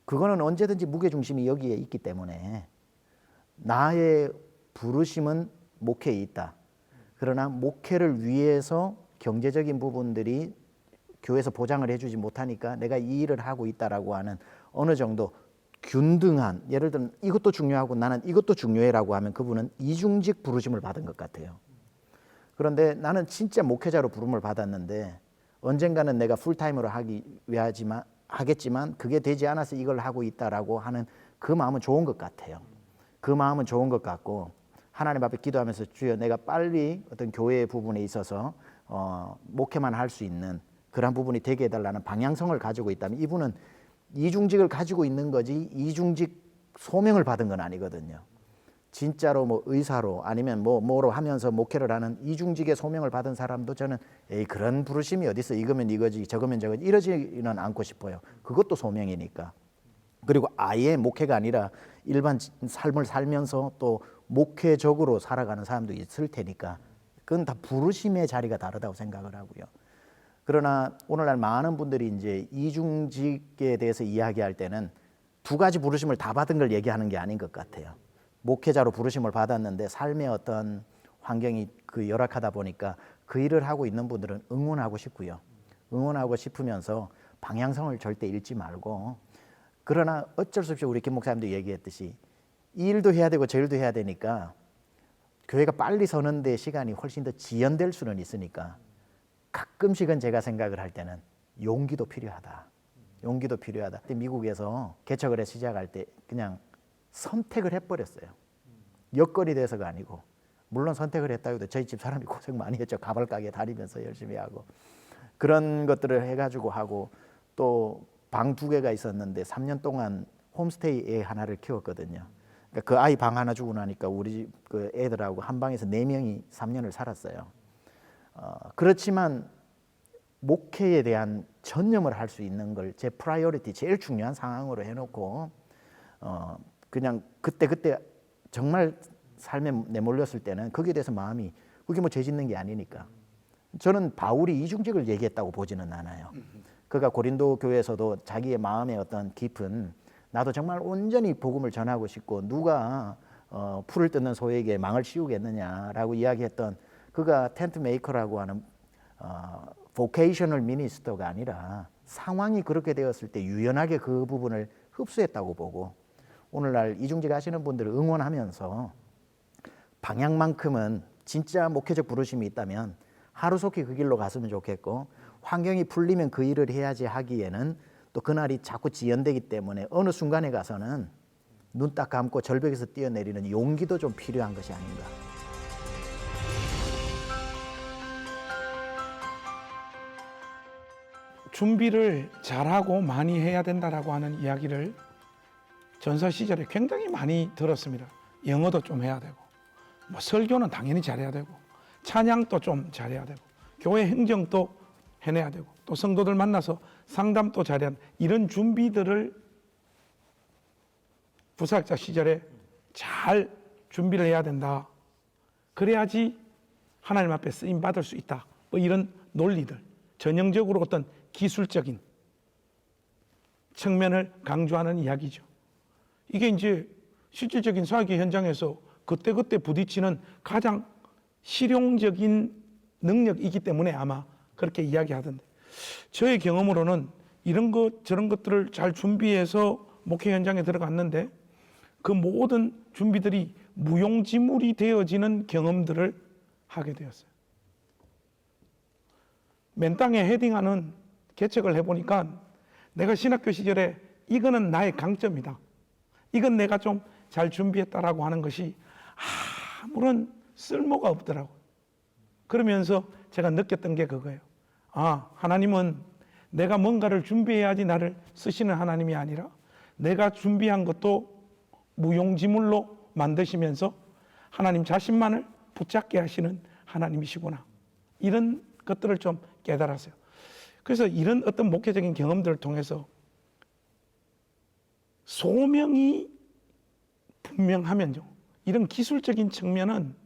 그거는 언제든지 무게중심이 여기에 있기 때문에 나의 부르심은 목회에 있다. 그러나 목회를 위해서 경제적인 부분들이 교회에서 보장을 해주지 못하니까 내가 이 일을 하고 있다라고 하는 어느 정도 균등한, 예를 들면 이것도 중요하고 나는 이것도 중요해라고 하면 그분은 이중직 부르심을 받은 것 같아요. 그런데 나는 진짜 목회자로 부름을 받았는데 언젠가는 내가 풀타임으로 하겠지만 그게 되지 않아서 이걸 하고 있다라고 하는 그 마음은 좋은 것 같아요. 그 마음은 좋은 것 같고 하나님 앞에 기도하면서 주여 내가 빨리 어떤 교회 부분에 있어서 목회만 할 수 있는 그런 부분이 되게 해달라는 방향성을 가지고 있다면 이분은 이중직을 가지고 있는 거지 이중직 소명을 받은 건 아니거든요. 진짜로 뭐 의사로 아니면 뭐로 하면서 목회를 하는 이중직의 소명을 받은 사람도 저는 그런 부르심이 어디 있어, 이거면 이거지 저거면 저거지 이러지는 않고 싶어요. 그것도 소명이니까. 그리고 아예 목회가 아니라 일반 삶을 살면서 또 목회적으로 살아가는 사람도 있을 테니까 그건 다 부르심의 자리가 다르다고 생각을 하고요. 그러나 오늘날 많은 분들이 이제 이중직에 대해서 이야기할 때는 두 가지 부르심을 다 받은 걸 얘기하는 게 아닌 것 같아요. 목회자로 부르심을 받았는데 삶의 어떤 환경이 열악하다 보니까 그 일을 하고 있는 분들은 응원하고 싶고요. 응원하고 싶으면서 방향성을 절대 잃지 말고, 그러나 어쩔 수 없이 우리 김 목사님도 얘기했듯이 이 일도 해야 되고 저 일도 해야 되니까 교회가 빨리 서는데 시간이 훨씬 더 지연될 수는 있으니까 가끔씩은 제가 생각을 할 때는 용기도 필요하다. 용기도 필요하다. 미국에서 개척을 시작할 때 그냥 선택을 해버렸어요. 여건이 돼서가 아니고, 물론 선택을 했다고 해도 저희 집 사람이 고생 많이 했죠. 가발 가게 다니면서 열심히 하고 그런 것들을 해가지고 하고, 또 방 2개가 있었는데 3년 동안 홈스테이 애 하나를 키웠거든요. 그러니까 그 아이 방 하나 주고 나니까 우리 집 그 애들하고 한 방에서 4명이 3년을 살았어요. 그렇지만 목회에 대한 전념을 할 수 있는 걸 제 프라이어리티 제일 중요한 상황으로 해놓고 그냥 그때 정말 삶에 내몰렸을 때는 거기에 대해서 마음이, 그게 뭐 죄 짓는 게 아니니까. 저는 바울이 이중직을 얘기했다고 보지는 않아요. 그가 고린도 교회에서도 자기의 마음의 어떤 깊은, 나도 정말 온전히 복음을 전하고 싶고 누가 풀을 뜯는 소에게 망을 씌우겠느냐라고 이야기했던, 그가 텐트 메이커라고 하는 vocational minister가 아니라 상황이 그렇게 되었을 때 유연하게 그 부분을 흡수했다고 보고, 오늘날 이중직 하시는 분들을 응원하면서 방향만큼은 진짜 목회적 부르심이 있다면 하루속히 그 길로 갔으면 좋겠고, 환경이 풀리면 그 일을 해야지 하기에는 또 그날이 자꾸 지연되기 때문에 어느 순간에 가서는 눈 딱 감고 절벽에서 뛰어내리는 용기도 좀 필요한 것이 아닌가. 준비를 잘하고 많이 해야 된다라고 하는 이야기를 전서 시절에 굉장히 많이 들었습니다. 영어도 좀 해야 되고, 뭐 설교는 당연히 잘해야 되고, 찬양도 좀 잘해야 되고, 교회 행정도 해내야 되고, 또 성도들 만나서 상담도 잘해야 되고, 이런 준비들을 부사학자 시절에 잘 준비를 해야 된다. 그래야지 하나님 앞에 쓰임 받을 수 있다. 뭐 이런 논리들, 전형적으로 어떤 기술적인 측면을 강조하는 이야기죠. 이게 이제 실질적인 사회 현장에서 그때그때 부딪히는 가장 실용적인 능력이기 때문에 아마 그렇게 이야기하던데, 저의 경험으로는 이런 것 저런 것들을 잘 준비해서 목회 현장에 들어갔는데 그 모든 준비들이 무용지물이 되어지는 경험들을 하게 되었어요. 맨 땅에 헤딩하는 개척을 해보니까 내가 신학교 시절에 이거는 나의 강점이다, 이건 내가 좀 잘 준비했다라고 하는 것이 아무런 쓸모가 없더라고요. 그러면서 제가 느꼈던 게 그거예요. 하나님은 내가 뭔가를 준비해야지 나를 쓰시는 하나님이 아니라 내가 준비한 것도 무용지물로 만드시면서 하나님 자신만을 붙잡게 하시는 하나님이시구나, 이런 것들을 좀 깨달았어요. 그래서 이런 어떤 목회적인 경험들을 통해서 소명이 분명하면요, 이런 기술적인 측면은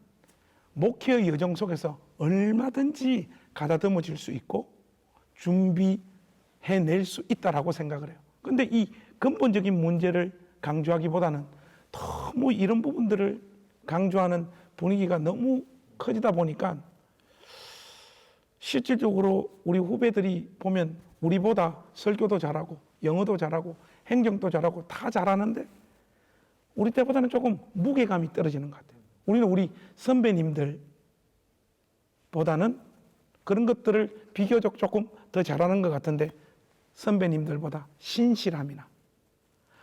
목회의 여정 속에서 얼마든지 가다듬어질 수 있고 준비해낼 수 있다라고 생각을 해요. 근데 이 근본적인 문제를 강조하기보다는 너무 이런 부분들을 강조하는 분위기가 너무 커지다 보니까 실질적으로 우리 후배들이 보면 우리보다 설교도 잘하고 영어도 잘하고 행정도 잘하고 다 잘하는데 우리 때보다는 조금 무게감이 떨어지는 것 같아요. 우리는 우리 선배님들보다는 그런 것들을 비교적 조금 더 잘하는 것 같은데, 선배님들보다 신실함이나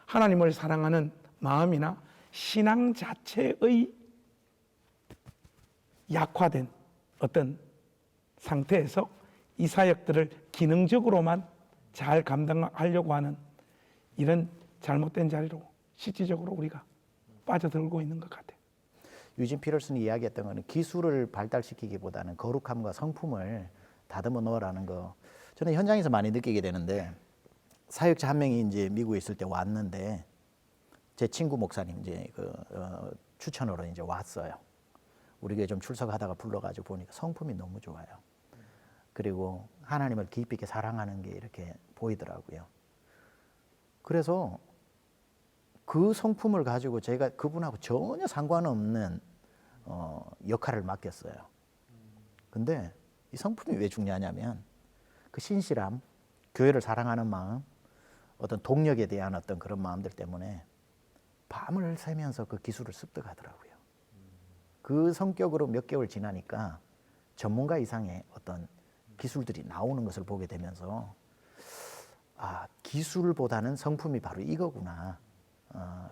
하나님을 사랑하는 마음이나 신앙 자체의 약화된 어떤 상태에서 이 사역들을 기능적으로만 잘 감당하려고 하는 이런 잘못된 자리로 실질적으로 우리가 빠져들고 있는 것 같아요. 유진 피터슨이 이야기했던 거는 기술을 발달시키기보다는 거룩함과 성품을 다듬어 놓으라는 거, 저는 현장에서 많이 느끼게 되는데, 사역자 한 명이 이제 미국에 있을 때 왔는데 제 친구 목사님 이제 추천으로 이제 왔어요. 우리 교회 좀 출석하다가 불러가지고 보니까 성품이 너무 좋아요. 그리고 하나님을 깊이 있게 사랑하는 게 이렇게 보이더라고요. 그래서 그 성품을 가지고 제가 그분하고 전혀 상관없는 역할을 맡겼어요. 근데 이 성품이 왜 중요하냐면 그 신실함, 교회를 사랑하는 마음, 어떤 동력에 대한 어떤 그런 마음들 때문에 밤을 새면서 그 기술을 습득하더라고요. 그 성격으로 몇 개월 지나니까 전문가 이상의 어떤 기술들이 나오는 것을 보게 되면서, 아, 기술보다는 성품이 바로 이거구나.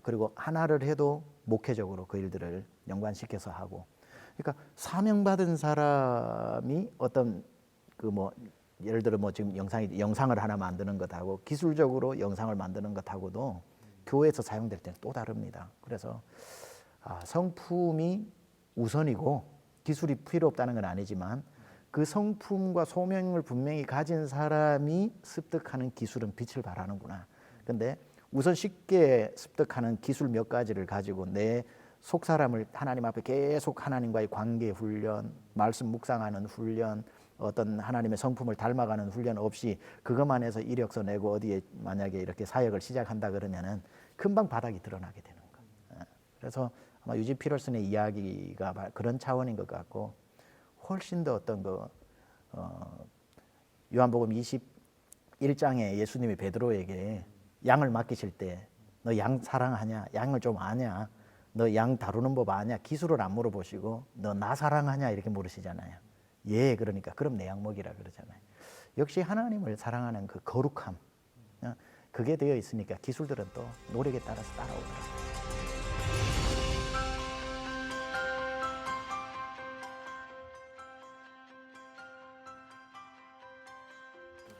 그리고 하나를 해도 목회적으로 그 일들을 연관시켜서 하고, 그러니까 사명받은 사람이 어떤 예를 들어 지금 영상을 하나 만드는 것하고 기술적으로 영상을 만드는 것하고도 교회에서 사용될 때는 또 다릅니다. 그래서 성품이 우선이고 기술이 필요 없다는 건 아니지만 그 성품과 소명을 분명히 가진 사람이 습득하는 기술은 빛을 발하는구나. 근데 우선 쉽게 습득하는 기술 몇 가지를 가지고 내 속 사람을 하나님 앞에 계속 하나님과의 관계 훈련, 말씀 묵상하는 훈련, 어떤 하나님의 성품을 닮아가는 훈련 없이 그것만 해서 이력서 내고 어디에 만약에 이렇게 사역을 시작한다 그러면은 금방 바닥이 드러나게 되는 거예요. 그래서 아마 유진 피터슨의 이야기가 그런 차원인 것 같고, 훨씬 더 어떤 요한복음 21장에 예수님이 베드로에게 양을 맡기실 때 너 양 사랑하냐? 양을 좀 아냐? 너 양 다루는 법 아냐? 기술을 안 물어보시고 너 나 사랑하냐? 이렇게 물으시잖아요. 예, 그러니까 그럼 내 양 먹이라 그러잖아요. 역시 하나님을 사랑하는 그 거룩함, 그게 되어 있으니까 기술들은 또 노력에 따라서 따라오더라고요.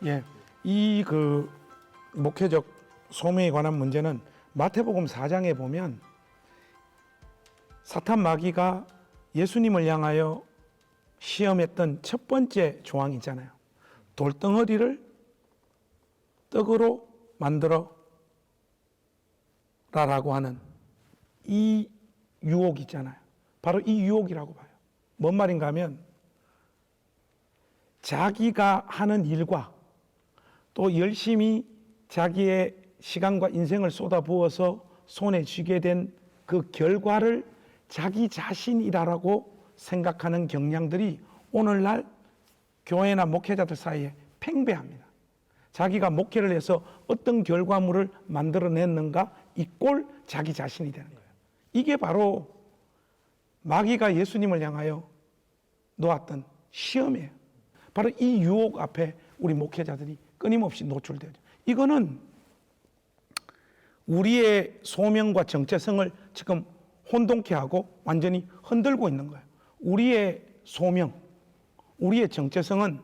예, 이 목회적 소명에 관한 문제는 마태복음 4장에 보면 사탄 마귀가 예수님을 향하여 시험했던 첫 번째 조항이 있잖아요. 돌덩어리를 떡으로 만들어 라라고 하는 이 유혹 있잖아요. 바로 이 유혹이라고 봐요. 뭔 말인가 하면 자기가 하는 일과 또 열심히 자기의 시간과 인생을 쏟아부어서 손에 쥐게 된 그 결과를 자기 자신이라고 생각하는 경향들이 오늘날 교회나 목회자들 사이에 팽배합니다. 자기가 목회를 해서 어떤 결과물을 만들어냈는가, 이 꼴 자기 자신이 되는 거예요. 이게 바로 마귀가 예수님을 향하여 놓았던 시험이에요. 바로 이 유혹 앞에 우리 목회자들이 끊임없이 노출되죠. 이거는 우리의 소명과 정체성을 지금 혼돈케 하고 완전히 흔들고 있는 거예요. 우리의 소명, 우리의 정체성은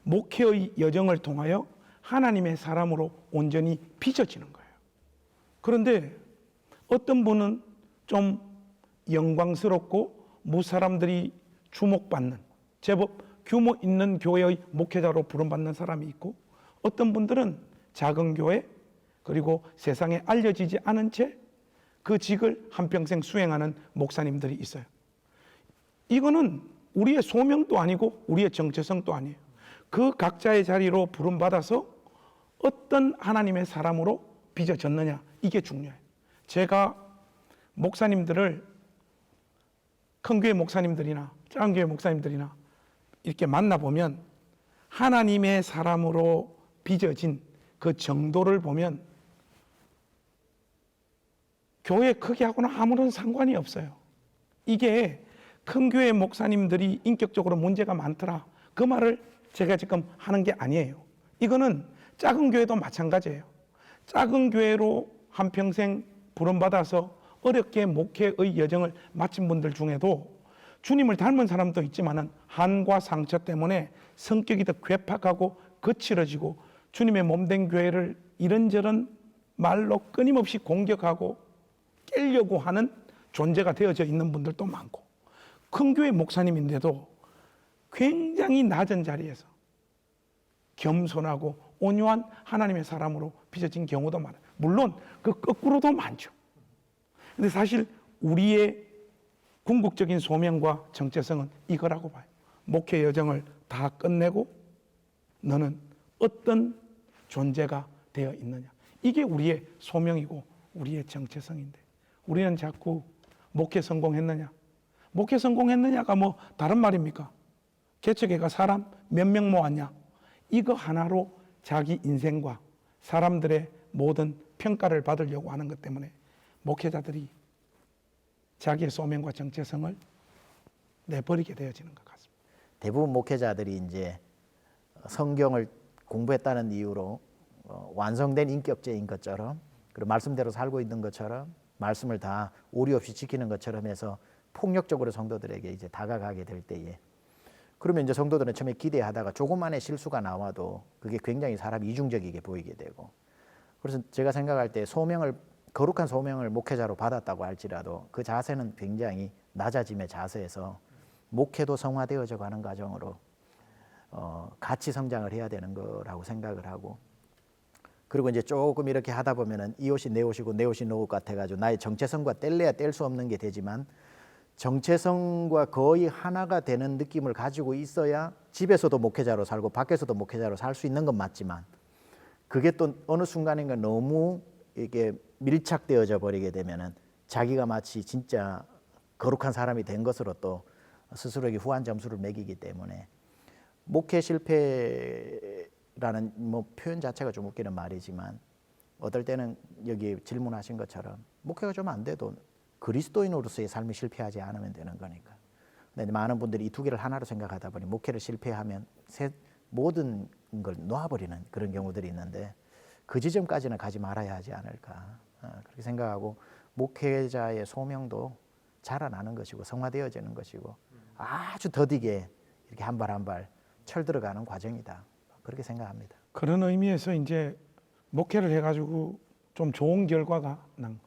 목회의 여정을 통하여 하나님의 사람으로 온전히 빚어지는 거예요. 그런데 어떤 분은 좀 영광스럽고 무사람들이 주목받는 제법 규모 있는 교회의 목회자로 부름받는 사람이 있고, 어떤 분들은 작은 교회 그리고 세상에 알려지지 않은 채 그 직을 한평생 수행하는 목사님들이 있어요. 이거는 우리의 소명도 아니고 우리의 정체성도 아니에요. 그 각자의 자리로 부름받아서 어떤 하나님의 사람으로 빚어졌느냐, 이게 중요해요. 제가 목사님들을 큰 교회 목사님들이나 작은 교회 목사님들이나 이렇게 만나보면 하나님의 사람으로 빚어진 그 정도를 보면 교회 크기하고는 아무런 상관이 없어요. 이게 큰 교회 목사님들이 인격적으로 문제가 많더라, 그 말을 제가 지금 하는 게 아니에요. 이거는 작은 교회도 마찬가지예요. 작은 교회로 한평생 부름받아서 어렵게 목회의 여정을 마친 분들 중에도 주님을 닮은 사람도 있지만은 한과 상처 때문에 성격이 더 괴팍하고 거칠어지고 주님의 몸된 교회를 이런저런 말로 끊임없이 공격하고 깨려고 하는 존재가 되어져 있는 분들도 많고, 큰 교회 목사님인데도 굉장히 낮은 자리에서 겸손하고 온유한 하나님의 사람으로 빚어진 경우도 많아요. 물론 그 거꾸로도 많죠. 근데 사실 우리의 궁극적인 소명과 정체성은 이거라고 봐요. 목회 여정을 다 끝내고 너는 어떤 존재가 되어 있느냐, 이게 우리의 소명이고 우리의 정체성인데, 우리는 자꾸 목회 성공했느냐, 목회 성공했느냐가 뭐 다른 말입니까? 개척회가 사람 몇 명 모았냐, 이거 하나로 자기 인생과 사람들의 모든 평가를 받으려고 하는 것 때문에 목회자들이 자기의 소명과 정체성을 내버리게 되어지는 것 같습니다. 대부분 목회자들이 이제 성경을 공부했다는 이유로 완성된 인격체인 것처럼, 그리고 말씀대로 살고 있는 것처럼, 말씀을 다 오리 없이 지키는 것처럼 해서 폭력적으로 성도들에게 이제 다가가게 될 때에, 그러면 이제 성도들은 처음에 기대하다가 조그만의 실수가 나와도 그게 굉장히 사람이 이중적이게 보이게 되고, 그래서 제가 생각할 때 거룩한 소명을 목회자로 받았다고 할지라도 그 자세는 굉장히 낮아짐의 자세에서 목회도 성화되어져 가는 과정으로 같이 성장을 해야 되는 거라고 생각을 하고, 그리고 이제 조금 이렇게 하다 보면은 이 옷이 내 옷이고 내 옷이 너 옷 같아가지고 나의 정체성과 뗄래야 뗄 수 없는 게 되지만, 정체성과 거의 하나가 되는 느낌을 가지고 있어야 집에서도 목회자로 살고 밖에서도 목회자로 살 수 있는 건 맞지만, 그게 또 어느 순간인가 너무 이게 밀착되어져 버리게 되면은 자기가 마치 진짜 거룩한 사람이 된 것으로 또 스스로에게 후한 점수를 매기기 때문에, 목회 실패라는 뭐 표현 자체가 좀 웃기는 말이지만, 어떨 때는 여기 질문하신 것처럼 목회가 좀 안 돼도 그리스도인으로서의 삶이 실패하지 않으면 되는 거니까. 근데 많은 분들이 이 두 개를 하나로 생각하다 보니 목회를 실패하면 모든 걸 놓아버리는 그런 경우들이 있는데, 그 지점까지는 가지 말아야 하지 않을까, 그렇게 생각하고, 목회자의 소명도 자라나는 것이고 성화되어지는 것이고 아주 더디게 이렇게 한 발 한 발 철들어가는 과정이다, 그렇게 생각합니다. 그런 의미에서 이제 목회를 해가지고 좀 좋은 결과가 난,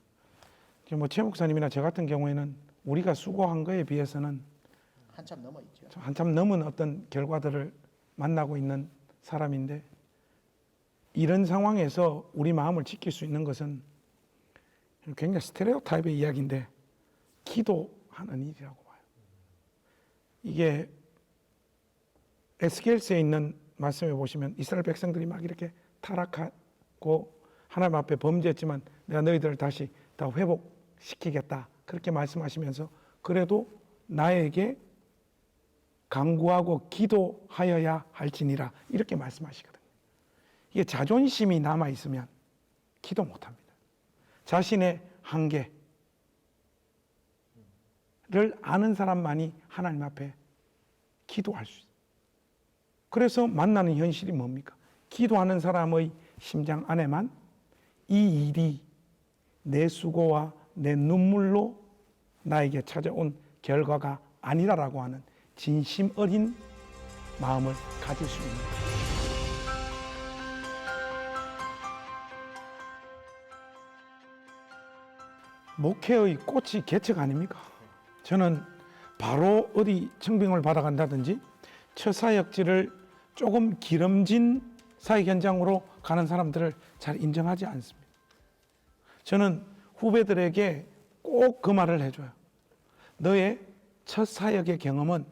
뭐 최 목사님이나 저 같은 경우에는 우리가 수고한 거에 비해서는 한참 넘어 있죠. 한참 넘은 어떤 결과들을 만나고 있는 사람인데, 이런 상황에서 우리 마음을 지킬 수 있는 것은 굉장히 스테레오타입의 이야기인데 기도하는 일이라고 봐요. 이게 에스겔서에 있는 말씀에 보시면 이스라엘 백성들이 막 이렇게 타락하고 하나님 앞에 범죄했지만 내가 너희들을 다시 다 회복시키겠다, 그렇게 말씀하시면서 그래도 나에게 간구하고 기도하여야 할지니라, 이렇게 말씀하시거든요. 이게 자존심이 남아있으면 기도 못합니다. 자신의 한계를 아는 사람만이 하나님 앞에 기도할 수 있어요. 그래서 만나는 현실이 뭡니까? 기도하는 사람의 심장 안에만 이 일이 내 수고와 내 눈물로 나에게 찾아온 결과가 아니라라고 하는 진심 어린 마음을 가질 수 있는 거예요. 목회의 꽃이 개척 아닙니까? 저는 바로 어디 청빙을 받아간다든지 첫 사역지를 조금 기름진 사역 현장으로 가는 사람들을 잘 인정하지 않습니다. 저는 후배들에게 꼭 그 말을 해줘요. 너의 첫 사역의 경험은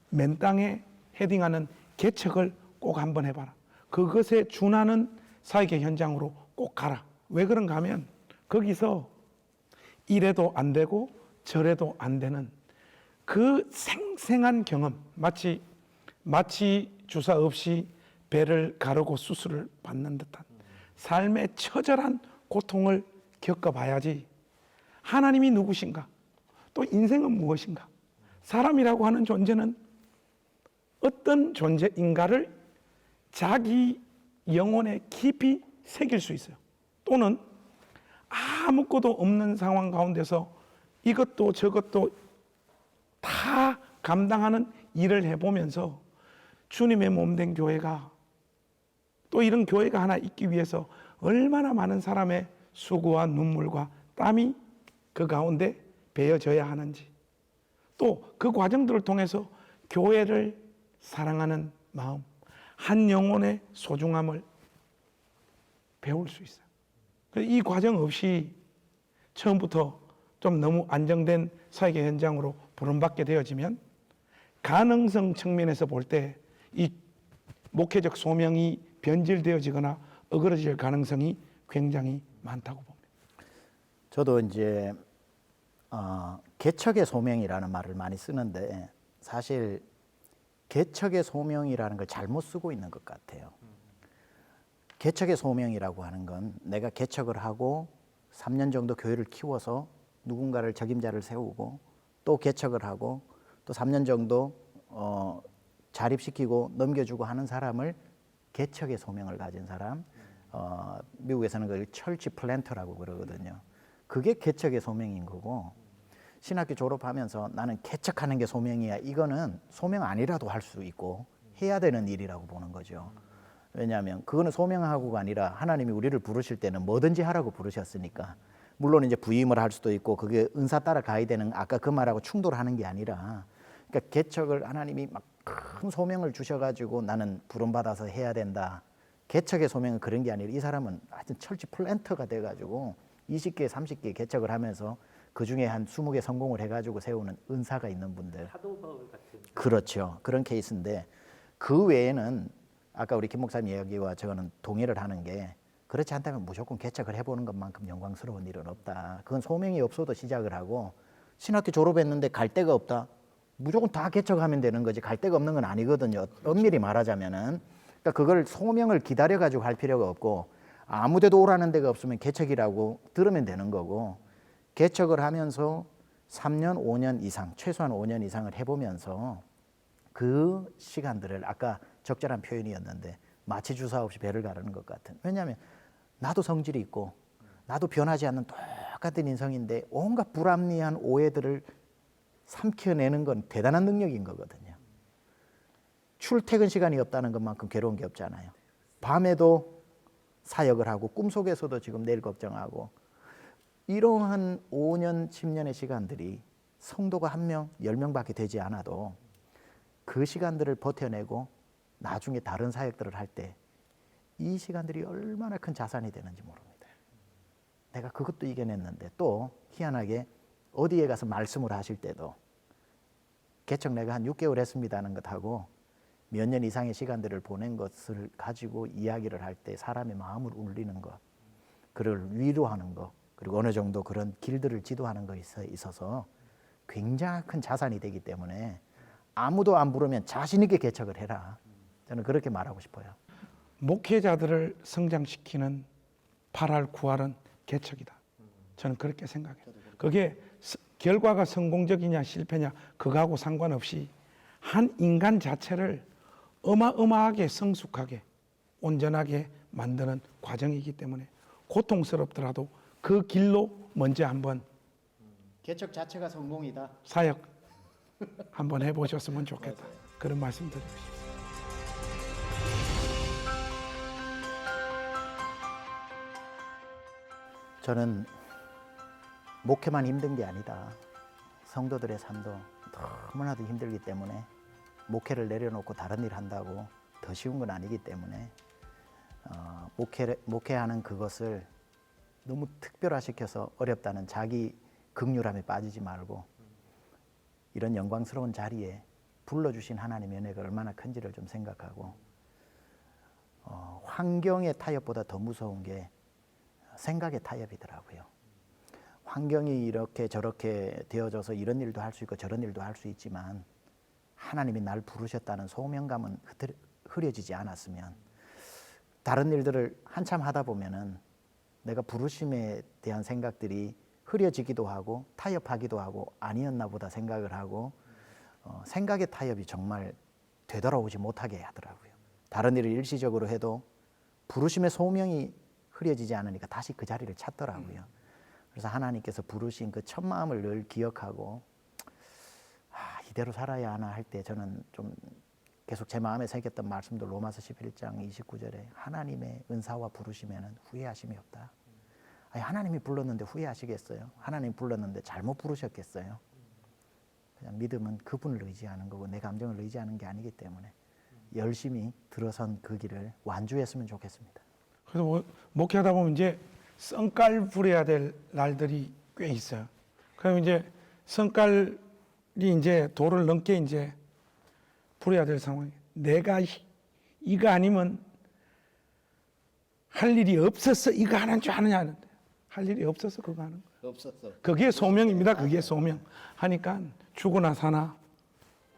맨 땅에 헤딩하는 개척을 꼭 한번 해봐라. 그것에 준하는 사역의 현장으로 꼭 가라. 왜 그런가 하면 거기서 이래도 안 되고 저래도 안 되는 그 생생한 경험, 마치 주사 없이 배를 가르고 수술을 받는 듯한 삶의 처절한 고통을 겪어봐야지 하나님이 누구신가, 또 인생은 무엇인가, 사람이라고 하는 존재는 어떤 존재인가를 자기 영혼에 깊이 새길 수 있어요. 또는 아무것도 없는 상황 가운데서 이것도 저것도 다 감당하는 일을 해보면서 주님의 몸된 교회가, 또 이런 교회가 하나 있기 위해서 얼마나 많은 사람의 수고와 눈물과 땀이 그 가운데 베어져야 하는지, 또 그 과정들을 통해서 교회를 사랑하는 마음, 한 영혼의 소중함을 배울 수 있어요. 이 과정 없이 처음부터 좀 너무 안정된 사역의 현장으로 부름받게 되어지면 가능성 측면에서 볼 때 이 목회적 소명이 변질되어지거나 어그러질 가능성이 굉장히 많다고 봅니다. 저도 이제 개척의 소명이라는 말을 많이 쓰는데 사실 개척의 소명이라는 걸 잘못 쓰고 있는 것 같아요. 개척의 소명이라고 하는 건 내가 개척을 하고 3년 정도 교회를 키워서 누군가를 적임자를 세우고 또 개척을 하고 또 3년 정도 자립시키고 넘겨주고 하는 사람을 개척의 소명을 가진 사람, 미국에서는 그걸 철치 플랜터라고 그러거든요. 그게 개척의 소명인 거고, 신학교 졸업하면서 나는 개척하는 게 소명이야, 이거는 소명 아니라도 할 수 있고 해야 되는 일이라고 보는 거죠. 왜냐하면 그거는 소명하고가 아니라 하나님이 우리를 부르실 때는 뭐든지 하라고 부르셨으니까, 물론 이제 부임을 할 수도 있고 그게 은사 따라 가야 되는, 아까 그 말하고 충돌하는 게 아니라, 그러니까 개척을 하나님이 막 큰 소명을 주셔가지고 나는 부름받아서 해야 된다. 개척의 소명은 그런 게 아니라 이 사람은 하여튼 철치 플랜터가 돼가지고 20개, 30개 개척을 하면서 그 중에 한 20개 성공을 해가지고 세우는 은사가 있는 분들. 사도바울 같은. 그렇죠. 그런 케이스인데, 그 외에는 아까 우리 김 목사님 이야기와 저는 동의를 하는 게, 그렇지 않다면 무조건 개척을 해보는 것만큼 영광스러운 일은 없다. 그건 소명이 없어도 시작을 하고, 신학교 졸업했는데 갈 데가 없다, 무조건 다 개척하면 되는 거지 갈 데가 없는 건 아니거든요. 엄밀히 말하자면은. 그러니까 그걸 소명을 기다려 가지고 할 필요가 없고, 아무 데도 오라는 데가 없으면 개척이라고 들으면 되는 거고, 개척을 하면서 3년, 5년 이상, 최소한 5년 이상을 해보면서 그 시간들을, 아까 적절한 표현이었는데 마취 주사 없이 배를 가르는 것 같은. 왜냐하면 나도 성질이 있고 나도 변하지 않는 똑같은 인성인데 온갖 불합리한 오해들을 삼켜내는 건 대단한 능력인 거거든요. 출퇴근 시간이 없다는 것만큼 괴로운 게 없잖아요. 밤에도 사역을 하고 꿈속에서도 지금 내일 걱정하고, 이러한 5년, 10년의 시간들이 성도가 1명, 10명밖에 되지 않아도 그 시간들을 버텨내고 나중에 다른 사역들을 할 때 이 시간들이 얼마나 큰 자산이 되는지 모릅니다. 내가 그것도 이겨냈는데, 또 희한하게 어디에 가서 말씀을 하실 때도 개척 내가 한 6개월 했습니다 하는 것하고 몇 년 이상의 시간들을 보낸 것을 가지고 이야기를 할 때 사람의 마음을 울리는 것, 그를 위로하는 것, 그리고 어느 정도 그런 길들을 지도하는 것에 있어서 굉장히 큰 자산이 되기 때문에 아무도 안 부르면 자신 있게 개척을 해라. 저는 그렇게 말하고 싶어요. 목회자들을 성장시키는 8할, 9할은 개척이다. 저는 그렇게 생각해요. 그게 결과가 성공적이냐 실패냐 그거하고 상관없이 한 인간 자체를 어마어마하게 성숙하게 온전하게 만드는 과정이기 때문에 고통스럽더라도 그 길로 먼저 한번 개척 자체가 성공이다. 사역 한번 해보셨으면 좋겠다. 그런 말씀 드리고 싶습니다. 저는 목회만 힘든 게 아니다. 성도들의 삶도 너무나도 힘들기 때문에 목회를 내려놓고 다른 일 한다고 더 쉬운 건 아니기 때문에 목회하는 그것을 너무 특별화시켜서 어렵다는 자기 극률함에 빠지지 말고 이런 영광스러운 자리에 불러주신 하나님의 은혜가 얼마나 큰지를 좀 생각하고 환경의 타협보다 더 무서운 게 생각의 타협이더라고요. 환경이 이렇게 저렇게 되어져서 이런 일도 할 수 있고 저런 일도 할 수 있지만 하나님이 날 부르셨다는 소명감은 흐려지지 않았으면 다른 일들을 한참 하다 보면은 내가 부르심에 대한 생각들이 흐려지기도 하고 타협하기도 하고 아니었나 보다 생각을 하고 생각의 타협이 정말 되돌아오지 못하게 하더라고요. 다른 일을 일시적으로 해도 부르심의 소명이 흐려지지 않으니까 다시 그 자리를 찾더라고요. 그래서 하나님께서 부르신 그 첫 마음을 늘 기억하고 이대로 살아야 하나 할 때 저는 좀 계속 제 마음에 새겼던 말씀도 로마서 11장 29절에 하나님의 은사와 부르심에는 후회하심이 없다. 아니, 하나님이 불렀는데 후회하시겠어요? 하나님 불렀는데 잘못 부르셨겠어요? 그냥 믿음은 그분을 의지하는 거고 내 감정을 의지하는 게 아니기 때문에 열심히 들어선 그 길을 완주했으면 좋겠습니다. 그래서 목회하다 보면 이제 성깔 부려야 될 날들이 꽤 있어요. 그럼 이제 성깔이 이제 도를 넘게 이제 부려야 될 상황이 내가 이거 아니면 할 일이 없었어 이거 하는 줄 아느냐 하는데 할 일이 없어서 그거 하는 거예요. 없었어. 그게 소명입니다. 그게 소명. 하니까 죽으나 사나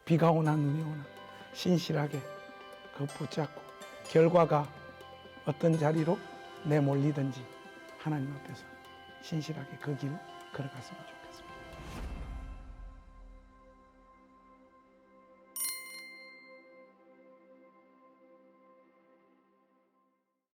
비가 오나 눈이 오나 신실하게 그 붙잡고 결과가 어떤 자리로 내몰리든지 하나님 앞에서 신실하게 그 길 걸어갔으면 좋겠습니다.